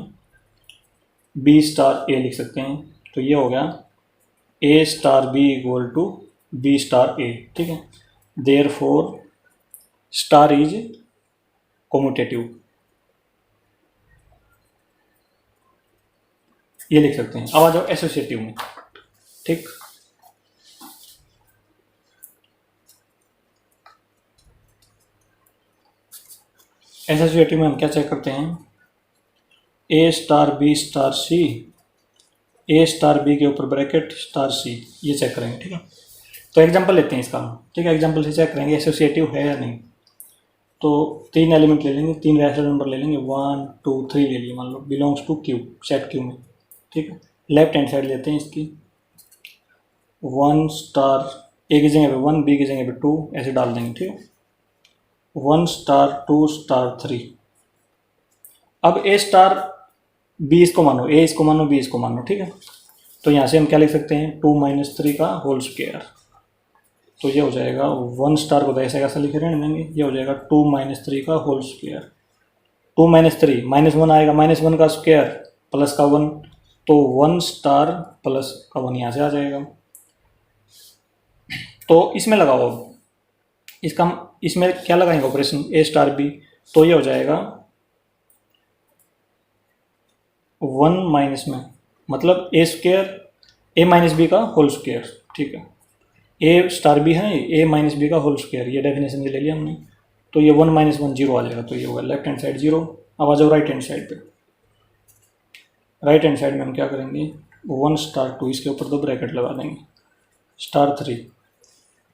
बी स्टार ए लिख सकते हैं। तो ये हो गया A star B equal to B star ए, ठीक है। Therefore star is commutative, ये लिख सकते हैं। अब आ जाओ एसोसिएटिव में, ठीक। एसोसिएटिव में हम क्या चेक करते हैं, ए स्टार बी स्टार सी, ए स्टार बी के ऊपर ब्रैकेट स्टार सी, ये चेक करेंगे, ठीक है। तो एग्जांपल लेते हैं इसका, ठीक है। एग्जांपल से चेक करेंगे एसोसिएटिव है या नहीं। तो 3 एलिमेंट ले लेंगे, 3 रैशनल नंबर ले लेंगे, 1 2 3 ले लिए मान लो, belongs to Q, set Q में, ठीक है। लेफ्ट हैंड साइड लेते हैं इसकी, 1 स्टार ए की जगह पे 1, बी की जगह पे 2 ऐसे डाल देंगे, ठीक है। 1 स्टार 2 स्टार 3। अब ए स्टार बी इसको मानो, ए इसको मानो, बी इसको मानो, ठीक है। तो यहाँ से हम क्या लिख सकते हैं, 2 माइनस 3 का होल स्क्वायर। तो ये हो जाएगा 1 स्टार को तो ऐसा कैसा लिख रहे हैं, ये हो जाएगा 2 माइनस 3 का होल स्क्वायर। 2 माइनस 3 -1 आएगा, -1 का स्क्वायर प्लस का 1, तो 1 स्टार प्लस का 1 यहाँ से आ जाएगा। तो इसमें लगाओ, इसका इसमें क्या लगाएंगे ऑपरेशन, ए स्टार बी, तो ये हो जाएगा 1 माइनस में, मतलब ए स्क्वायर ए माइनस बी का होल स्क्वायर, ठीक है। ए स्टार बी है, ए माइनस बी का होल स्क्वायर, ये डेफिनेशन ले लिया हमने। तो ये 1 - 1 0 आ जाएगा, तो ये होगा लेफ्ट हैंड साइड 0। अब आ जाओ राइट हैंड साइड पे। राइट हैंड साइड में हम क्या करेंगे, 1 स्टार 2 इसके ऊपर 2 ब्रैकेट लगा देंगे, स्टार 3।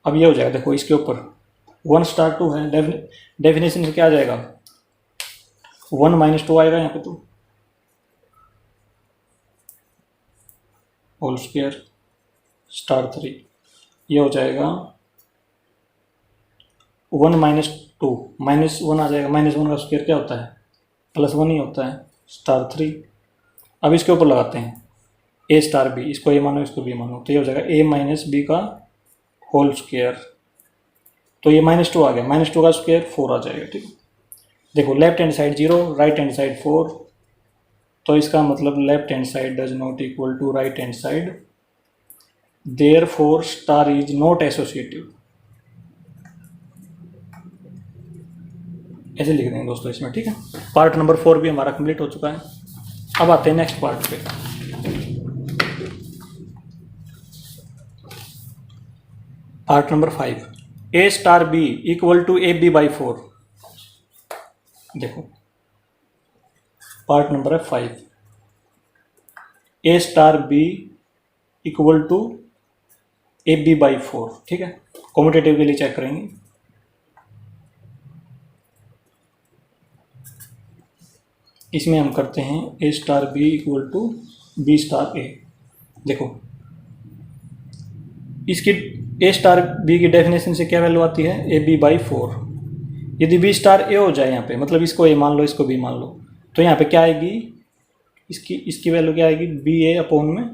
अब ये हो जाएगा, देखो इसके ऊपर 1 स्टार 2 है, डेफिनेशन से क्या आ जाएगा, 1 - 2 आएगा यहाँ पे, तो होल स्क्वायर स्टार 3, ये हो जाएगा 1 - 2 -1 आ जाएगा, -1 का स्क्वायर क्या होता है, +1 ही होता है, स्टार 3। अब इसके ऊपर लगाते हैं ए स्टार बी, इसको ए मानो इसको बी मानो, तो ये हो जाएगा ए माइनस बी का होल स्क्वायर। तो ये -2 आ गया, -2 का स्क्वायर 4 आ जाएगा, ठीक है। देखो left hand side 0, right hand side 4, तो इसका मतलब left hand side does not equal to right hand side, therefore star is not associative, ऐसे लिख देंगे दोस्तों इसमें, ठीक है। पार्ट नंबर 4 भी हमारा कंप्लीट हो चुका है। अब आते हैं नेक्स्ट पार्ट पे। Part number 5, A star B equal to A B by 4। देखो पार्ट नंबर है 5, A star B equal to A B by 4, ठीक है। कॉम्यूटेटिव के लिए चेक करेंगे, इसमें हम करते हैं ए star B equal to B star A. देखो इसकी ए स्टार बी की डेफिनेशन से क्या वैल्यू आती है, ए बी बाई 4। यदि बी स्टार ए हो जाए यहाँ पे, मतलब इसको ए मान लो इसको बी मान लो, तो यहाँ पे क्या आएगी, इसकी वैल्यू क्या आएगी, बी ए अपॉन में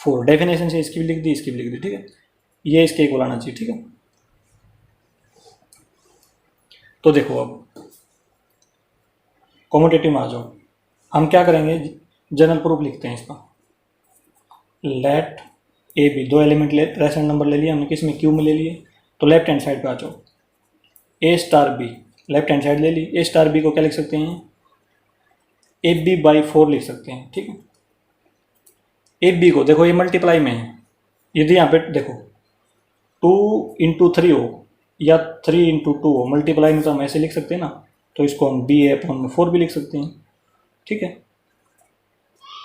4। डेफिनेशन से इसकी भी लिख दी, इसकी भी लिख दी, ठीक है। ये इसके इक्वल आना चाहिए, ठीक है। तो देखो अब कॉम्यूटेटिव में आ जाओ, हम क्या करेंगे, जनरल प्रूफ लिखते हैं इसका। Let a b, 2 element rational number ले लिया हमने, किस में, क्यू में ले लिए। तो लेफ्ट हैंड साइड पे आ जाओ, A star B, left hand side ले ली, ए स्टार बी को क्या लिख सकते हैं, ए बी बाई 4 लिख सकते हैं, ठीक है। ए बी को देखो ये मल्टीप्लाई में है, यदि यहाँ पे देखो 2 × 3 हो या 3 × 2 हो, मल्टीप्लाई में तो हम ऐसे लिख सकते हैं ना, तो इसको हम बी ए अपॉन 4 भी लिख सकते हैं, ठीक है।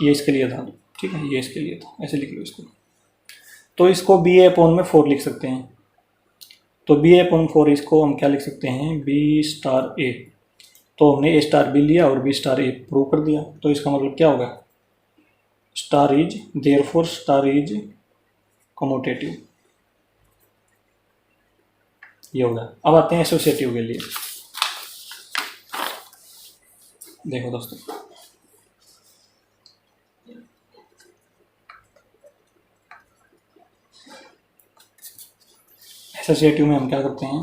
ये इसके लिए था, ठीक है, ये इसके लिए था, ऐसे लिख लो इसको। तो इसको बी ए अपॉन में 4 लिख सकते हैं, तो बी ए अपॉन 4 इसको हम क्या लिख सकते हैं, बी स्टार ए। तो हमने ए स्टार बी लिया और बी स्टार ए प्रूव कर दिया, तो इसका मतलब क्या होगा, star is, therefore star is commutative, ये होगा। अब आते हैं एसोसिएटिव के लिए। देखो दोस्तों एसोसिएटिव में हम क्या करते हैं,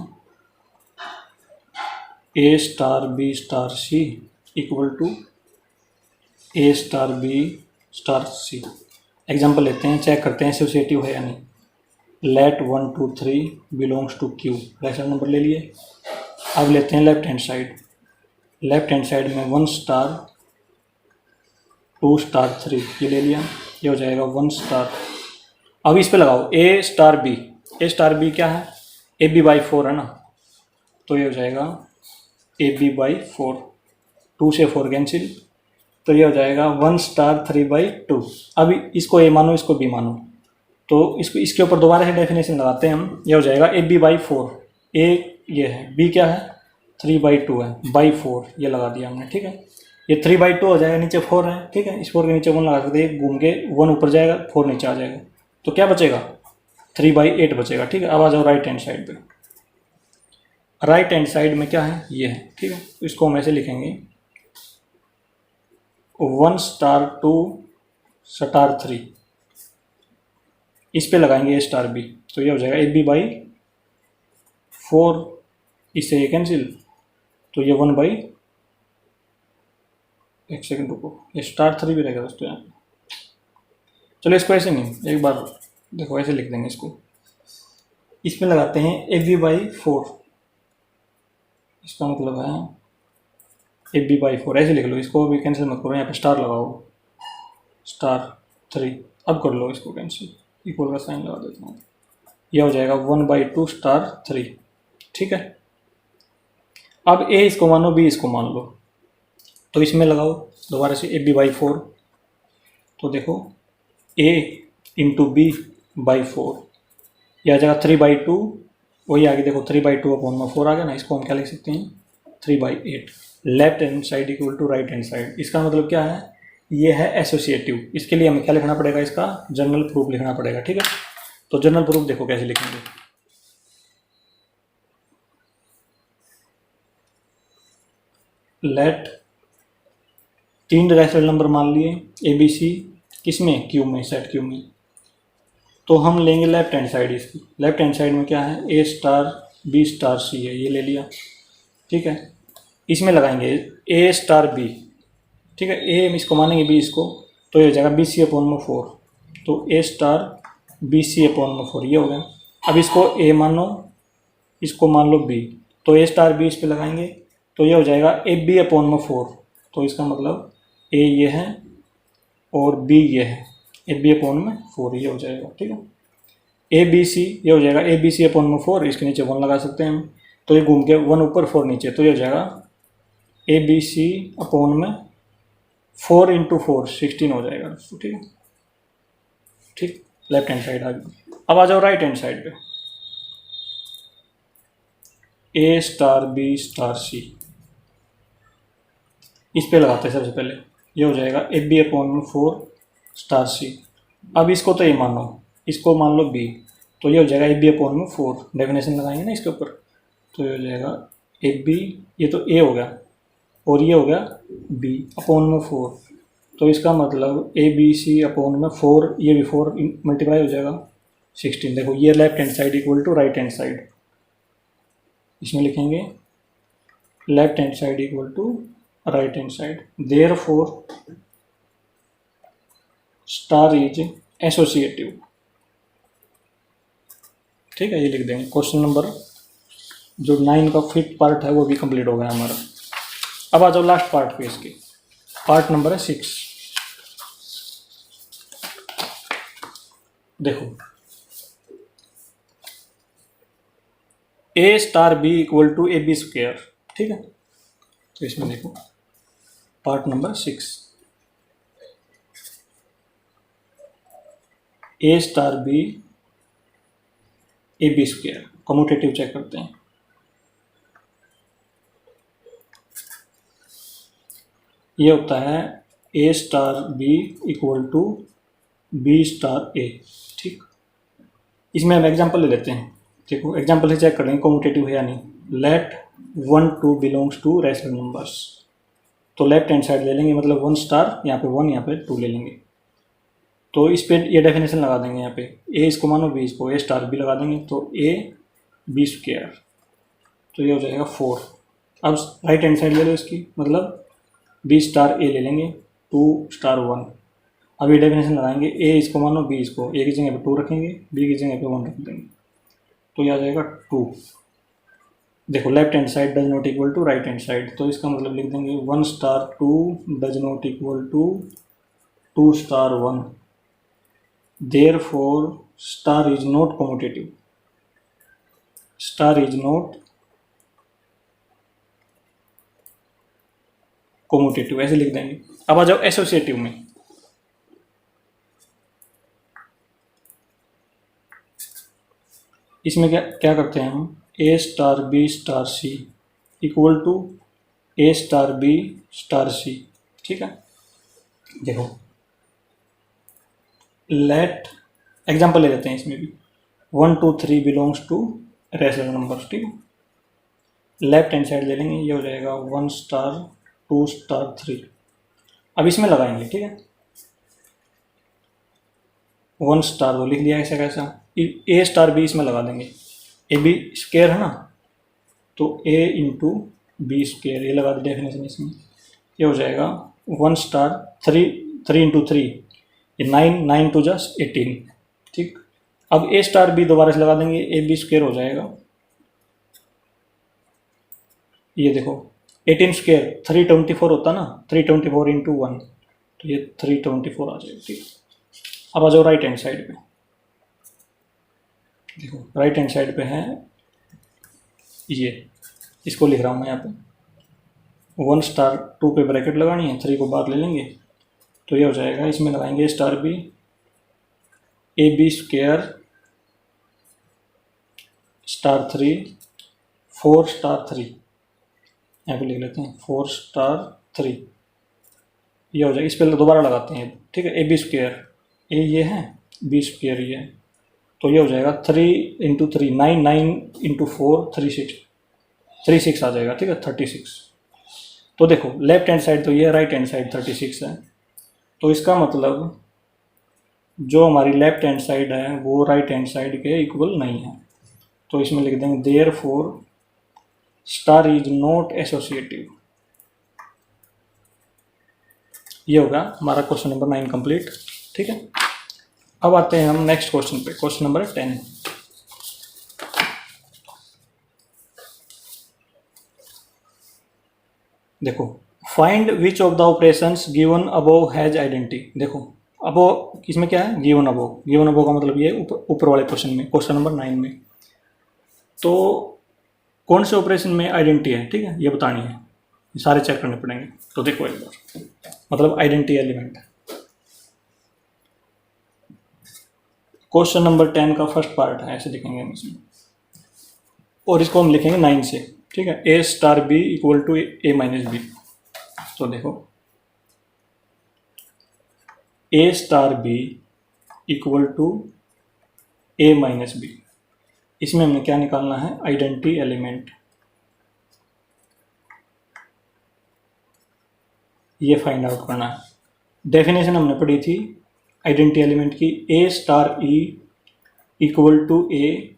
ए star B star C equal to A star B star C. Example लेते हैं, चेक करते हैं एसोसिएटिव है या नहीं। Let 1 2 3 belongs to Q, rational number ले लिए। अब लेते हैं left hand side. Left hand side में 1 स्टार 2 स्टार 3 ये ले लिया, ये हो जाएगा 1 स्टार। अब इस पे लगाओ ए स्टार बी। ए स्टार बी क्या है, ए बी बाई 4 है ना, तो ये हो जाएगा ए बी बाई 4, 2 से 4 कैंसिल, तो ये हो जाएगा 1 स्टार 3 बाई 2। अब इसको ए मानो, इसको बी मानो, तो इसको इसके ऊपर दोबारा से डेफिनेशन लगाते हैं हम। ये हो जाएगा ए बी बाई 4, ए ये है, बी क्या है 3 बाई 2 है, बाई 4 ये लगा दिया हमने, ठीक है। ये 3 बाई 2 हो जाएगा, नीचे 4 है, ठीक है। इस 4 के नीचे 1 लगा सकते हैं, घूम के 1 ऊपर जाएगा 4 नीचे आ जाएगा, तो क्या बचेगा 3 बाई 8 बचेगा, ठीक है। अब आ जाओ राइट हैंड साइड पे। राइट हैंड साइड में क्या है, ये है, ठीक है। तो इसको हम ऐसे लिखेंगे 1 स्टार 2 स्टार 3, इस पे लगाएंगे ए स्टार बी, तो ये हो जाएगा ए बी बाई 4, इससे ये कैंसिल, तो ये 1 बाई, एक सेकंड रुको, ये स्टार 3 भी रहेगा दोस्तों यहाँ पे। चलो इसको ऐसे नहीं, एक बार देखो ऐसे लिख देंगे इसको। इसमें लगाते हैं ए बी बाई 4, इसका मतलब है ए बी बाई 4, ऐसे लिख लो। इसको भी कैंसिल मत करो, यहाँ पे स्टार लगाओ, स्टार 3। अब कर लो इसको कैंसिल, इक्वल का साइन लगा देता हूँ, यह हो जाएगा 1 बाई 2 स्टार 3, ठीक है। अब ए इसको मानो, बी इसको मान लो, तो इसमें लगाओ दोबारा से ए बी बाई 4, तो देखो ए इंटू बी बाई 4, यह आ जाएगा 3 बाई 2, वही आगे देखो 3 बाई 2 अपॉन में 4 आ गया ना, इसको हम क्या लिख सकते हैं 3 by 8। Left hand side equal to right hand side, इसका मतलब क्या है, ये है एसोसिएटिव। इसके लिए हमें क्या लिखना पड़ेगा, इसका जनरल प्रूफ लिखना पड़ेगा, ठीक है। तो जनरल प्रूफ देखो कैसे लिखेंगे। लेट 3 रैशनल नंबर मान लिए ए बी सी, किसमें क्यू में, सेट क्यू में, तो हम लेंगे लेफ्ट हैंड साइड इसकी। लेफ्ट हैंड साइड में क्या है, ए स्टार बी स्टार सी है, ये ले लिया, ठीक है। इसमें लगाएंगे ए स्टार बी, ठीक है। ए इसको मानेंगे, बी इसको, तो ये हो जाएगा बी सी अपॉन में 4, तो a star B C upon में 4 ये हो गया। अब इसको ए मानो, इसको मान लो बी, तो ए स्टार बी इस पर लगाएंगे, तो ये हो जाएगा ए बी अपॉन में 4, तो इसका मतलब ए ये है और बी ये है, ए बी अपॉन में 4 ये हो जाएगा, ठीक है। ए बी सी ये हो जाएगा ए बी सी अपॉन में 4, इसके नीचे 1 लगा सकते हैं हम, तो ये घूम के 1 ऊपर 4 नीचे, तो ये हो जाएगा ए बी सी अपॉन में 4 इंटू 4 16 हो जाएगा, ठीक है, ठीक। लेफ्ट हैंड साइड आ गई। अब आ जाओ राइट हैंड साइड पे, ए स्टार बी स्टार सी, इस पे लगाते हैं सबसे पहले, ये हो जाएगा ए बी अपॉन में 4 स्टार सी। अब इसको तो ए मानो, इसको मान लो बी, तो ये हो जाएगा ए बी अपॉन में 4, डेफिनेशन लगाएंगे ना इसके ऊपर, तो ये हो जाएगा ए बी, ये तो ए हो गया और ये हो गया बी अपॉन में 4, तो इसका मतलब ए बी सी अपॉन में 4, ये भी 4 मल्टीप्लाई हो जाएगा 16। देखो ये left hand side equal to right hand side, इसमें लिखेंगे left hand side equal to right hand side, therefore star is associative, ठीक है। ये लिख देंगे। क्वेश्चन नंबर जो 9 का 5th पार्ट है वो भी कंप्लीट हो गया हमारा। अब आ जाओ लास्ट पार्ट पे, इसके पार्ट नंबर है 6। देखो ए star B equal to A B square, ठीक है। तो इसमें देखो part number 6, A star B A B square, commutative check करते हैं। ये होता है ए star B equal to B star ए, ठीक। इसमें हम एग्जांपल ले लेते हैं। देखो एग्जांपल से चेक करेंगे कम्यूटेटिव है या नहीं। Let 1 2 belongs to rational numbers, तो लेफ्ट हैंड साइड ले लेंगे, मतलब 1 स्टार, यहाँ पे 1, यहाँ पे 2 ले लेंगे, तो इस पे ये डेफिनेशन लगा देंगे। यहाँ पे ए इसको मानो बी इसको, ए स्टार बी लगा देंगे, तो ए बी स्क्वायर, तो ये हो जाएगा 4। अब राइट हैंड साइड ले लो इसकी, मतलब बी स्टार ए ले लेंगे 2 स्टार 1। अब ये डेफिनेशन लगाएंगे, ए इसको मानो बी इसको, ए की जगह पे 2 रखेंगे, बी की जगह पे 1 रख देंगे, तो ये आ जाएगा 2। देखो left hand side does not equal to right hand side, तो इसका मतलब लिख देंगे 1 star 2 does not equal to 2 star 1, therefore star is not commutative, star is not commutative, ऐसे लिख देंगे। अब आ जाओ एसोसिएटिव में, इसमें क्या क्या करते हैं हम, A star B star C equal to A star B star C, ठीक है। देखो लेट एग्जांपल ले लेते हैं इसमें भी, 1 2 3 बिलोंग्स टू रेशनल नंबर्स, ठीक है। लेफ्ट हैंड साइड ले लेंगे, ये हो जाएगा 1 स्टार 2 स्टार 3। अब इसमें लगाएंगे, ठीक है, 1 स्टार तो लिख दिया ऐसा कैसा, ए स्टार बी इसमें लगा देंगे, ए बी स्क्वायर है ना, तो ए इंटू बी स्क्वायर ये लगा दी डेफिनेशन इसमें, ये हो जाएगा 1 स्टार 3 इंटू 3, ये 9 टू जस्ट 18, ठीक। अब ए स्टार बी दोबारा से लगा देंगे, ए बी स्क्वायर हो जाएगा, ये देखो 18 स्क्वायर 324 होता ना, 324 इंटू 1, तो ये 324 आ जाएगा, ठीक। अब आ जाओ राइट हैंड साइड पे, देखो राइट हैंड साइड पे है ये, इसको लिख रहा हूँ मैं यहाँ पे, 1 स्टार 2 पे ब्रैकेट लगानी है, 3 को बाहर ले लेंगे, तो ये हो जाएगा, इसमें लगाएंगे star B A B square star 3 4 star 3, यहाँ पे लिख लेते हैं 4 स्टार 3, ये हो जाएगा, इस पर दोबारा लगाते हैं, ठीक है। ए बी स्क्वायर ए ये है, बी स्क्वायर ये है, तो ये हो जाएगा 3 इंटू 3 9 इंटू 4 36 आ जाएगा, ठीक है, 36। तो देखो लेफ्ट हैंड साइड तो ये, राइट हैंड साइड 36 है, तो इसका मतलब जो हमारी लेफ्ट हैंड साइड है वो राइट हैंड साइड के इक्वल नहीं है, तो इसमें लिख देंगे therefore star is not associative. ये होगा हमारा क्वेश्चन नंबर 9 कंप्लीट, ठीक है। अब आते हैं हम नेक्स्ट क्वेश्चन पे, क्वेश्चन नंबर 10। देखो find which of the operations given above has identity. देखो अबोव इसमें क्या है, गिवन अबोव, गिवन अबोव का मतलब ये ऊपर वाले क्वेश्चन में, क्वेश्चन नंबर 9 में, तो कौन से ऑपरेशन में आइडेंटिटी है, ठीक है, ये बतानी है, ये सारे चेक करने पड़ेंगे। तो देखो एक बार, मतलब आइडेंटिटी एलिमेंट, क्वेश्चन नंबर 10 का फर्स्ट पार्ट है, ऐसे लिखेंगे हम इसमें, और इसको हम लिखेंगे 9 से, ठीक है। ए star B equal to A minus b, तो देखो ए star B equal to A minus b, इसमें हमने क्या निकालना है, आइडेंटिटी एलिमेंट, ये फाइंड आउट करना है। डेफिनेशन हमने पढ़ी थी आइडेंटिटी एलिमेंट की, a star E equal to A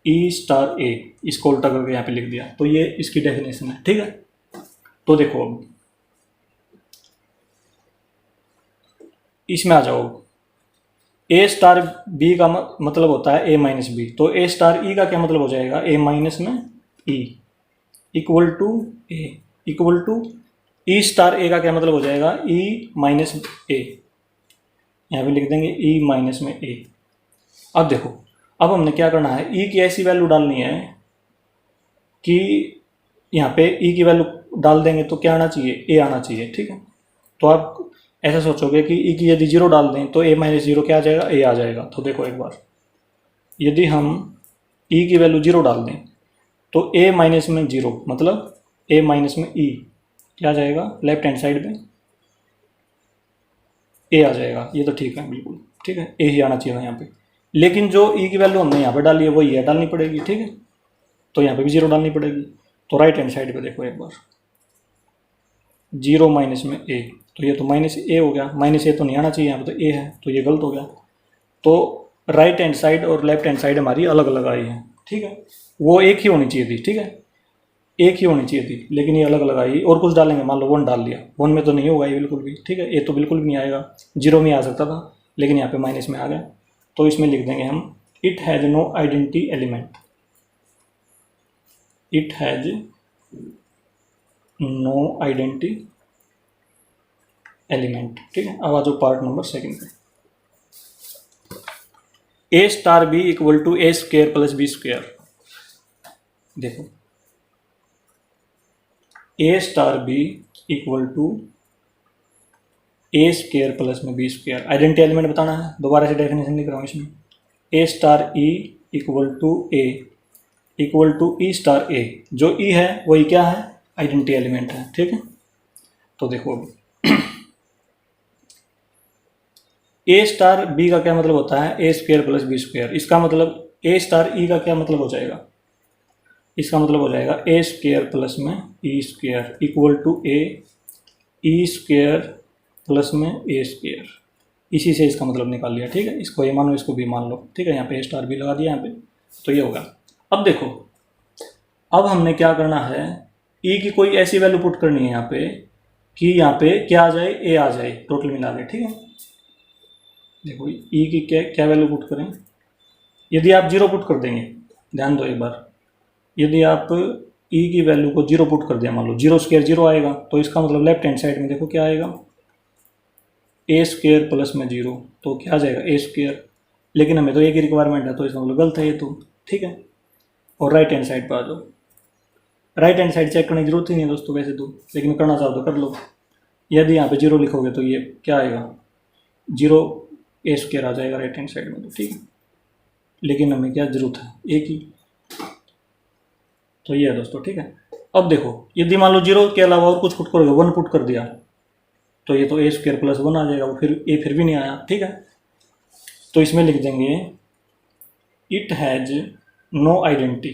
E star a, इसको उल्टा करके यहाँ पे लिख दिया, तो ये इसकी डेफिनेशन है, ठीक है। तो देखो अब इसमें आ जाओ, ए स्टार बी का मतलब होता है ए माइनस बी, तो ए स्टार ई का क्या मतलब हो जाएगा, ए माइनस में e equal to A, equal to E star a का क्या मतलब हो जाएगा, ई माइनस ए, यहाँ पे लिख देंगे ई माइनस में ए। अब देखो अब हमने क्या करना है, ई की ऐसी वैल्यू डालनी है कि यहाँ पे ई की वैल्यू डाल देंगे तो क्या आना चाहिए, ए आना चाहिए, ठीक है। तो आप ऐसा सोचोगे कि ई की यदि 0 डाल दें तो ए माइनस 0 क्या आ जाएगा, ए आ जाएगा। तो देखो एक बार, यदि हम ई की वैल्यू 0 डाल दें तो ए माइनस में 0 मतलब ए माइनस में ई क्या आ जाएगा, लेफ्ट हैंड साइड में ए आ जाएगा। ये तो ठीक है, बिल्कुल ठीक है, ए ही आना चाहिए था यहाँ पे, लेकिन जो ई की वैल्यू हमने यहाँ पे डाली है वही है डालनी पड़ेगी, ठीक है। तो यहाँ पे भी 0 डालनी पड़ेगी। तो राइट हैंड साइड पे देखो एक बार, 0 माइनस में ए, तो ये तो माइनस ए हो गया, माइनस ए तो नहीं आना चाहिए यहाँ पे, तो ए है, तो ये गलत हो गया। तो राइट हैंड साइड और लेफ्ट हैंड साइड हमारी अलग अलग आई है, ठीक है, वो एक ही होनी चाहिए थी, ठीक है, एक ही होनी चाहिए थी, लेकिन ये अलग अलग आई। और कुछ डालेंगे, मान लो 1 डाल दिया, 1 में तो नहीं होगा ये बिल्कुल भी, ठीक है, ये तो बिल्कुल भी नहीं आएगा, 0 में आ सकता था, लेकिन यहाँ पे माइनस में आ गया, तो इसमें लिख देंगे हम it has no identity element, it has no identity element, ठीक है। अब आ जाओ पार्ट नंबर 2 पे। A star B equal to A square plus B square. देखो ए star B equal to A square plus में बी स्क्वायर, आइडेंटिटी एलिमेंट बताना है, दोबारा से डेफिनेशन लिख रहा हूँ इसमें। A star E equal to A equal to E star a, जो ई है वही क्या है, आइडेंटिटी एलिमेंट है, ठीक है। तो देखो ए स्टार बी का क्या मतलब होता है, ए स्क्वायर प्लस बी स्क्वायर, इसका मतलब ए स्टार ई का क्या मतलब हो जाएगा, इसका मतलब हो जाएगा ए स्क्वायर प्लस में e square equal to A e square plus में ए स्क्वायर, इसी से इसका मतलब निकाल लिया, ठीक है। इसको ए मानो, इसको बी मान लो, ठीक है, यहाँ पे ए स्टार बी लगा दिया यहाँ पे, तो ये होगा। अब देखो, अब हमने क्या करना है, ई की कोई ऐसी वैल्यू पुट करनी है यहाँ पे कि यहाँ पे क्या आ जाए, ए आ जाए टोटल मिला के, ठीक है। देखो ई की क्या क्या वैल्यू पुट करें, यदि आप 0 पुट कर देंगे, ध्यान दो एक बार, यदि आप ई की वैल्यू को 0 पुट कर दिया, मान लो 0 स्क्वायर 0 आएगा, तो इसका मतलब लेफ्ट हैंड साइड में देखो क्या आएगा, ए स्क्वायर प्लस में 0, तो क्या आ जाएगा ए स्क्वायर, लेकिन हमें तो ए की रिक्वायरमेंट है, तो इसका मतलब गलत है ये तो, ठीक है। और राइट हैंड साइड पर आ जाओ, राइट हैंड साइड चेक करने की जरूरत ही नहीं है दोस्तों वैसे तो, लेकिन करना चाहो तो कर लो। यदि यहाँ पे 0 लिखोगे तो ये क्या आएगा, 0 ए स्क्वायर आ जाएगा राइट हैंड साइड में, तो ठीक है, लेकिन हमें क्या जरूरत है, ए की, तो ये है दोस्तों, ठीक है। अब देखो, यदि मान लो 0 के अलावा और कुछ पुट करोगे, 1 पुट कर दिया, तो ये तो ए स्क्वायर प्लस 1 आ जाएगा, वो फिर ए फिर भी नहीं आया, ठीक है। तो इसमें लिख देंगे it has no identity,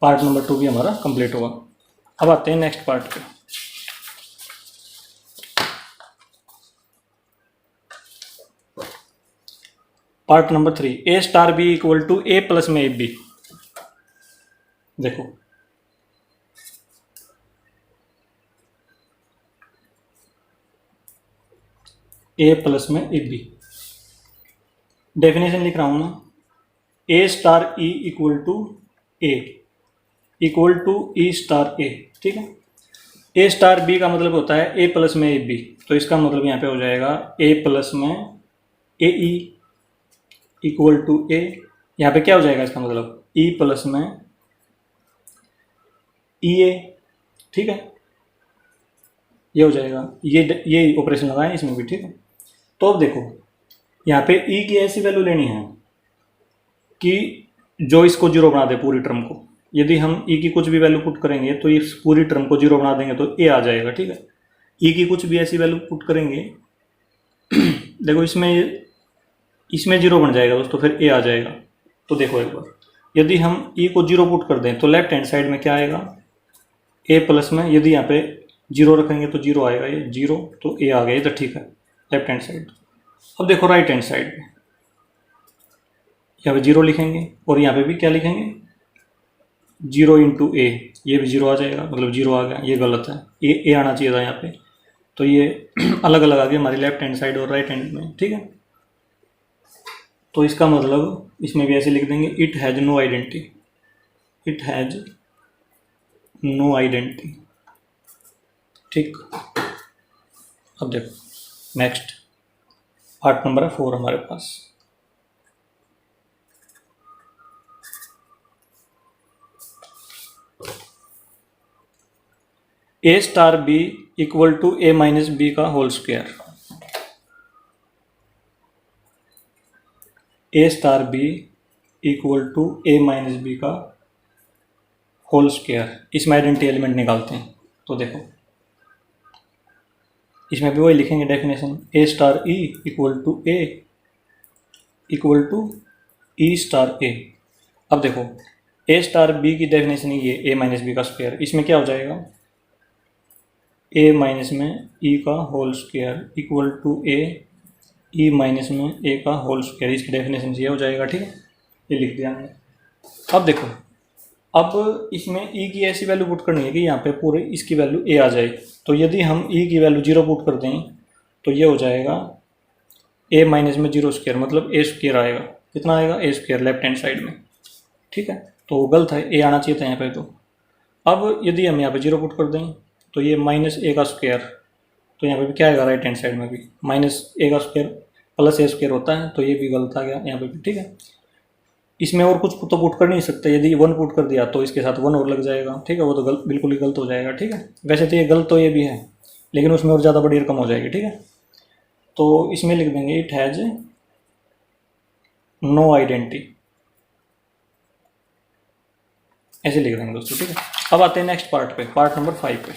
part number 2 भी हमारा कंप्लीट होगा। अब आते हैं नेक्स्ट पार्ट पे। Part number 3, a star B equal to A plus में ए बी। देखो ए प्लस में ए बी, डेफिनेशन लिख रहा हूं ना, a star E equal to A equal to E star ए, ठीक है। ए स्टार बी का मतलब होता है ए प्लस में ए बी, तो इसका मतलब यहाँ पे हो जाएगा ए प्लस में ए ई इक्वल टू ए, यहाँ पे क्या हो जाएगा इसका मतलब ई प्लस में ई ए, ठीक है, ये हो जाएगा, ये ऑपरेशन लगाएं इसमें भी, ठीक है। तो अब देखो यहाँ पे ई की ऐसी वैल्यू लेनी है कि जो इसको 0 बना दे पूरी टर्म को, यदि हम ई की कुछ भी वैल्यू पुट करेंगे तो इस पूरी टर्म को 0 बना देंगे तो ए आ जाएगा, ठीक है। ई की कुछ भी ऐसी वैल्यू पुट करेंगे देखो इसमें 0 बन जाएगा दोस्तों, फिर ए आ जाएगा। तो देखो एक बार, यदि हम ई को 0 पुट कर दें तो लेफ्ट हैंड साइड में क्या आएगा, ए प्लस में, यदि यहाँ पे 0 रखेंगे तो 0 आएगा, ये 0, तो ए आ गया इधर, ठीक है, लेफ्ट हैंड साइड। अब देखो राइट हैंड साइड में, यहाँ पे 0 लिखेंगे और यहाँ पे भी क्या लिखेंगे, 0 इंटू ए, ये भी 0 आ जाएगा, मतलब 0 आ गया, ये गलत है, ए आना चाहिए था यहाँ पे, तो ये अलग अलग आ गया हमारी लेफ्ट हैंड साइड और राइट हैंड में, ठीक है। तो इसका मतलब इसमें भी ऐसे लिख देंगे it has no identity, it has no identity, ठीक। अब देखो नेक्स्ट पार्ट नंबर 4 हमारे पास, a star B equal to A minus B का whole square, A star B equal to A minus B का होल स्क्वायर, इसमें identity element निकालते हैं। तो देखो इसमें भी वही लिखेंगे definition, A star E equal to A equal to E star a. अब देखो ए स्टार बी की डेफिनेशन ये ए माइनस बी का स्क्वायर, इसमें क्या हो जाएगा, ए माइनस में ई का whole square equal to A e minus में ए का होल स्क्वायर, इसकी डेफिनेशन से ये हो जाएगा। ठीक है, ये लिख दिया हमने। अब देखो, अब इसमें ई की ऐसी वैल्यू पुट करनी है कि यहाँ पे पूरे इसकी वैल्यू ए आ जाए। तो यदि हम ई की वैल्यू 0 पुट कर दें तो ये हो जाएगा ए माइनस में 0 स्क्वायर, मतलब ए स्क्वायर आएगा। कितना आएगा? ए स्क्वायर लेफ्ट हैंड साइड में। ठीक है, तो गलत है, ए आना चाहिए था यहाँ पे। तो अब यदि हम यहाँ पे 0 पुट कर दें तो ये माइनस ए का स्क्वायर, तो यहाँ पे भी क्या आएगा? राइट हैंड साइड में भी माइनस ए का स्क्वायर प्लस ए स्क्वायर होता है, तो ये भी गलत आ गया यहाँ पे भी। ठीक है, इसमें और कुछ तो पुट कर नहीं सकते। यदि 1 पुट कर दिया तो इसके साथ 1 और लग जाएगा। ठीक है, वो तो गलत, बिल्कुल ही गलत हो जाएगा। ठीक है, वैसे तो ये गलत तो ये भी है, लेकिन उसमें और ज़्यादा बड़ी रकम हो जाएगी। ठीक है, तो इसमें लिख देंगे इट हैज़ नो आइडेंटिटी, ऐसे लिख देंगे दोस्तों। ठीक है, अब आते हैं नेक्स्ट पार्ट पे, पार्ट नंबर 5 पे।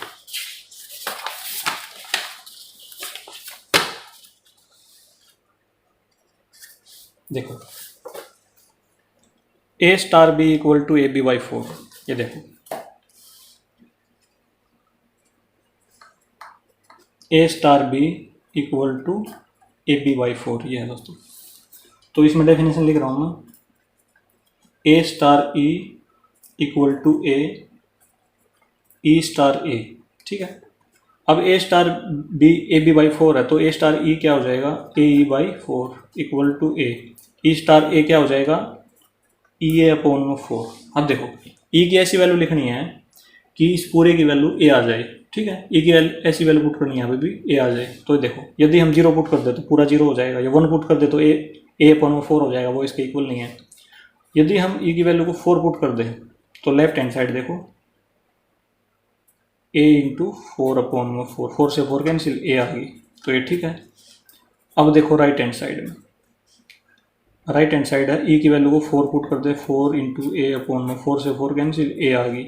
देखो, ए star B equal to A B by 4। ये देखो, ए star B equal to A B by 4, ये है दोस्तों। तो इसमें डेफिनेशन लिख रहा हूँ मैं, a star E equal to A star ए। ठीक है, अब a star B A B by 4 है, तो ए स्टार ई क्या हो जाएगा? A e by 4 equal to A. E star a क्या हो जाएगा? ई ए अपॉन में 4। अब देखो, ई की ऐसी वैल्यू लिखनी है कि इस पूरे की वैल्यू ए आ जाए। ठीक है, ई की ऐसी वैल्यू पुट करनी है, यहाँ पे भी ए आ जाए। तो देखो, यदि हम 0 पुट कर दे तो पूरा 0 हो जाएगा, या 1 पुट कर दे तो ए अपॉन में 4 हो जाएगा, वो इसके इक्वल नहीं है। यदि हम ई की वैल्यू को 4 पुट कर दें तो लेफ्ट हैंड साइड देखो, ए इंटू 4 अपॉन में 4, 4 से 4 कैंसिल, ए आ गई, तो ये ठीक है। अब देखो राइट हैंड साइड में, राइट हैंड साइड है, ई की वैल्यू को 4 पुट कर दे, 4 इंटू ए अपॉन में 4 से 4 कैंसिल, ए आ गई,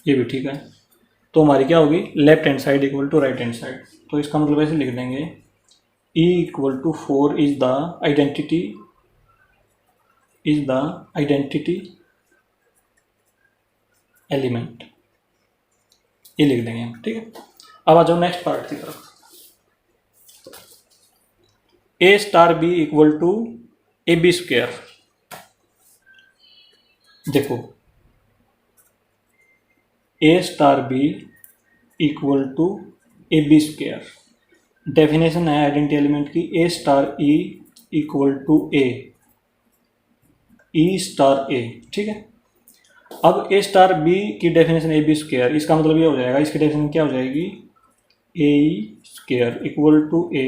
ये भी ठीक है। तो हमारी क्या होगी? Left hand side equal to right hand side. तो इसका मतलब ऐसे लिख देंगे, e equal to 4 is the identity element, ये लिख देंगे हम। ठीक है, अब आ जाओ नेक्स्ट पार्ट की तरफ। A star B equal to A B square. देखो, ए star B equal to A B square, definition है आइडेंटिटी एलिमेंट की, a star E equal to E star ए। ठीक है, अब ए स्टार बी की डेफिनेशन ए बी स्क्वायर, इसका मतलब ये हो जाएगा, इसकी डेफिनेशन क्या हो जाएगी? ए स्क्वायर इक्वल टू ए,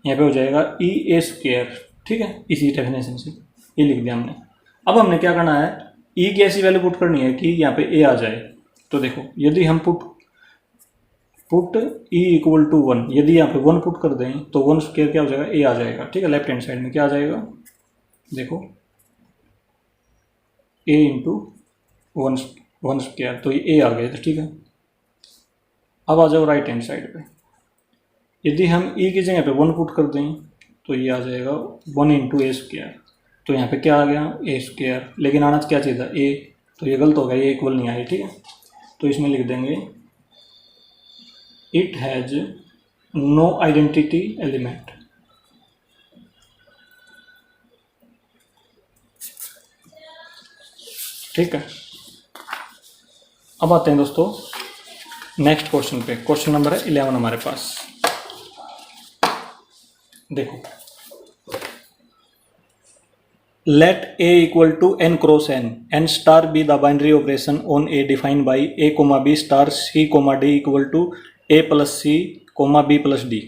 यहाँ पे हो जाएगा ई ए स्क्वायर। ठीक है, इसी डेफिनेशन से ये लिख दिया हमने। अब हमने क्या करना है? ई की ऐसी वैल्यू पुट करनी है कि यहाँ पे ए आ जाए। तो देखो, यदि हम पुट ई इक्वल टू 1, यदि यहाँ पे 1 पुट कर दें तो 1 स्क्वायर क्या हो जाएगा? ए आ जाएगा। ठीक है, लेफ्ट हैंड साइड में क्या आ जाएगा? देखो, ए इंटू 1 स्क्वायर, तो ये ए आ गया। तो ठीक है, अब आ जाओ राइट हैंड साइड पे, यदि हम ई की जगह पे 1 पुट कर दें तो ये आ जाएगा 1 इंटू ए स्क्वायर। तो यहाँ पे क्या आ गया? ए स्क्वायर, लेकिन आना क्या चाहिए था? ए, तो ये गलत हो गया, ये इक्वल नहीं आया। ठीक है, तो इसमें लिख देंगे it has no identity element. ठीक है, अब आते हैं दोस्तों नेक्स्ट क्वेश्चन पे। क्वेश्चन नंबर है 11 हमारे पास। देखो, let A equal to N cross N star be the binary operation on A defined by a comma b star c comma d equal to A plus c comma b plus d.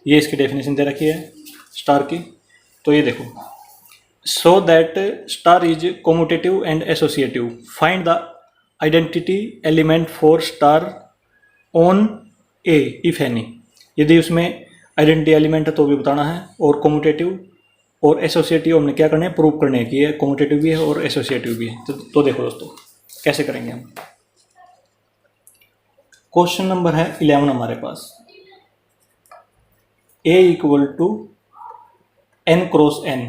ये इसकी definition दे रखी है star की। तो ये देखो, so that star is commutative and associative, find the identity element for star on a if any. यदि उसमें आइडेंटिटी एलिमेंट है तो भी बताना है, और कोम्यूटेटिव और एसोसिएटिव हमने क्या करना है? प्रूव करने की है, कोम्यूटेटिव भी है और एसोसिएटिव भी है। तो देखो दोस्तों कैसे करेंगे हम। क्वेश्चन नंबर है 11 हमारे पास, a equal to N cross n.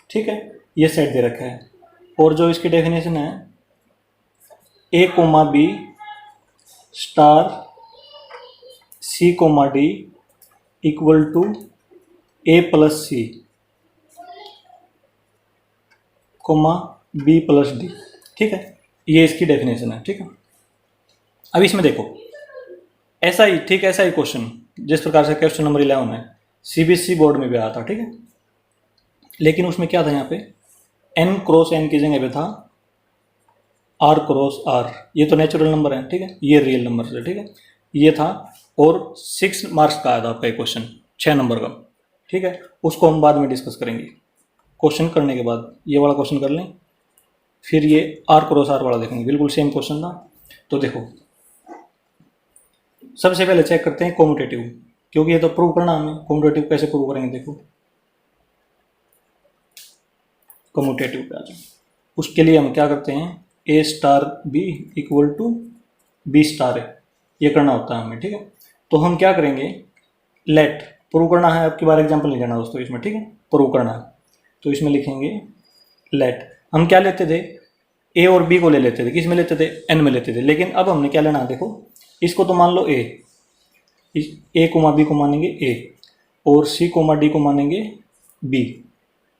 ठीक है, ये सेट दे रखा है, और जो इसकी डेफिनेशन है a comma b star c comma d equal to A plus c comma b plus d, ठीक है, ये इसकी डेफिनेशन है, ठीक है। अब इसमें देखो ऐसा ही, ठीक ऐसा ही क्वेश्चन जिस प्रकार से क्वेश्चन नंबर 11 है सीबीएसई बोर्ड में भी आया था, ठीक है। लेकिन उसमें क्या था, यहाँ पे n क्रॉस n की जगह पे था r क्रॉस r। ये तो नेचुरल नंबर है, ठीक है, ये रियल नंबर है, ठीक है, ये था। और 6 मार्क्स का आया था आपका ये क्वेश्चन, 6 नंबर का, ठीक है। उसको हम बाद में डिस्कस करेंगे। क्वेश्चन करने के बाद ये वाला क्वेश्चन कर लें, फिर ये r क्रॉस r वाला देखेंगे, बिल्कुल सेम क्वेश्चन था। तो देखो सबसे पहले चेक करते हैं कॉम्यूटेटिव, क्योंकि ये तो प्रूव करना हमें। कॉम्यूटेटिव कैसे प्रूव करेंगे, देखो कॉम्यूटेटिव पे आ जाओ। उसके लिए हम क्या करते हैं, ए star B equal to B star ए, ये करना होता है हमें, ठीक है। तो हम क्या करेंगे, लेट प्रूव करना है, आपकी बार एग्जांपल नहीं लेना दोस्तों इसमें, ठीक है, प्रूव करना है। तो इसमें लिखेंगे लेट, हम क्या लेते थे, ए और बी को ले लेते थे, किस में लेते थे, एन में लेते थे। लेकिन अब हमने क्या लेना है, देखो इसको तो मान लो ए कोमा बी को मानेंगे ए, और सी कोमा डी को मानेंगे बी,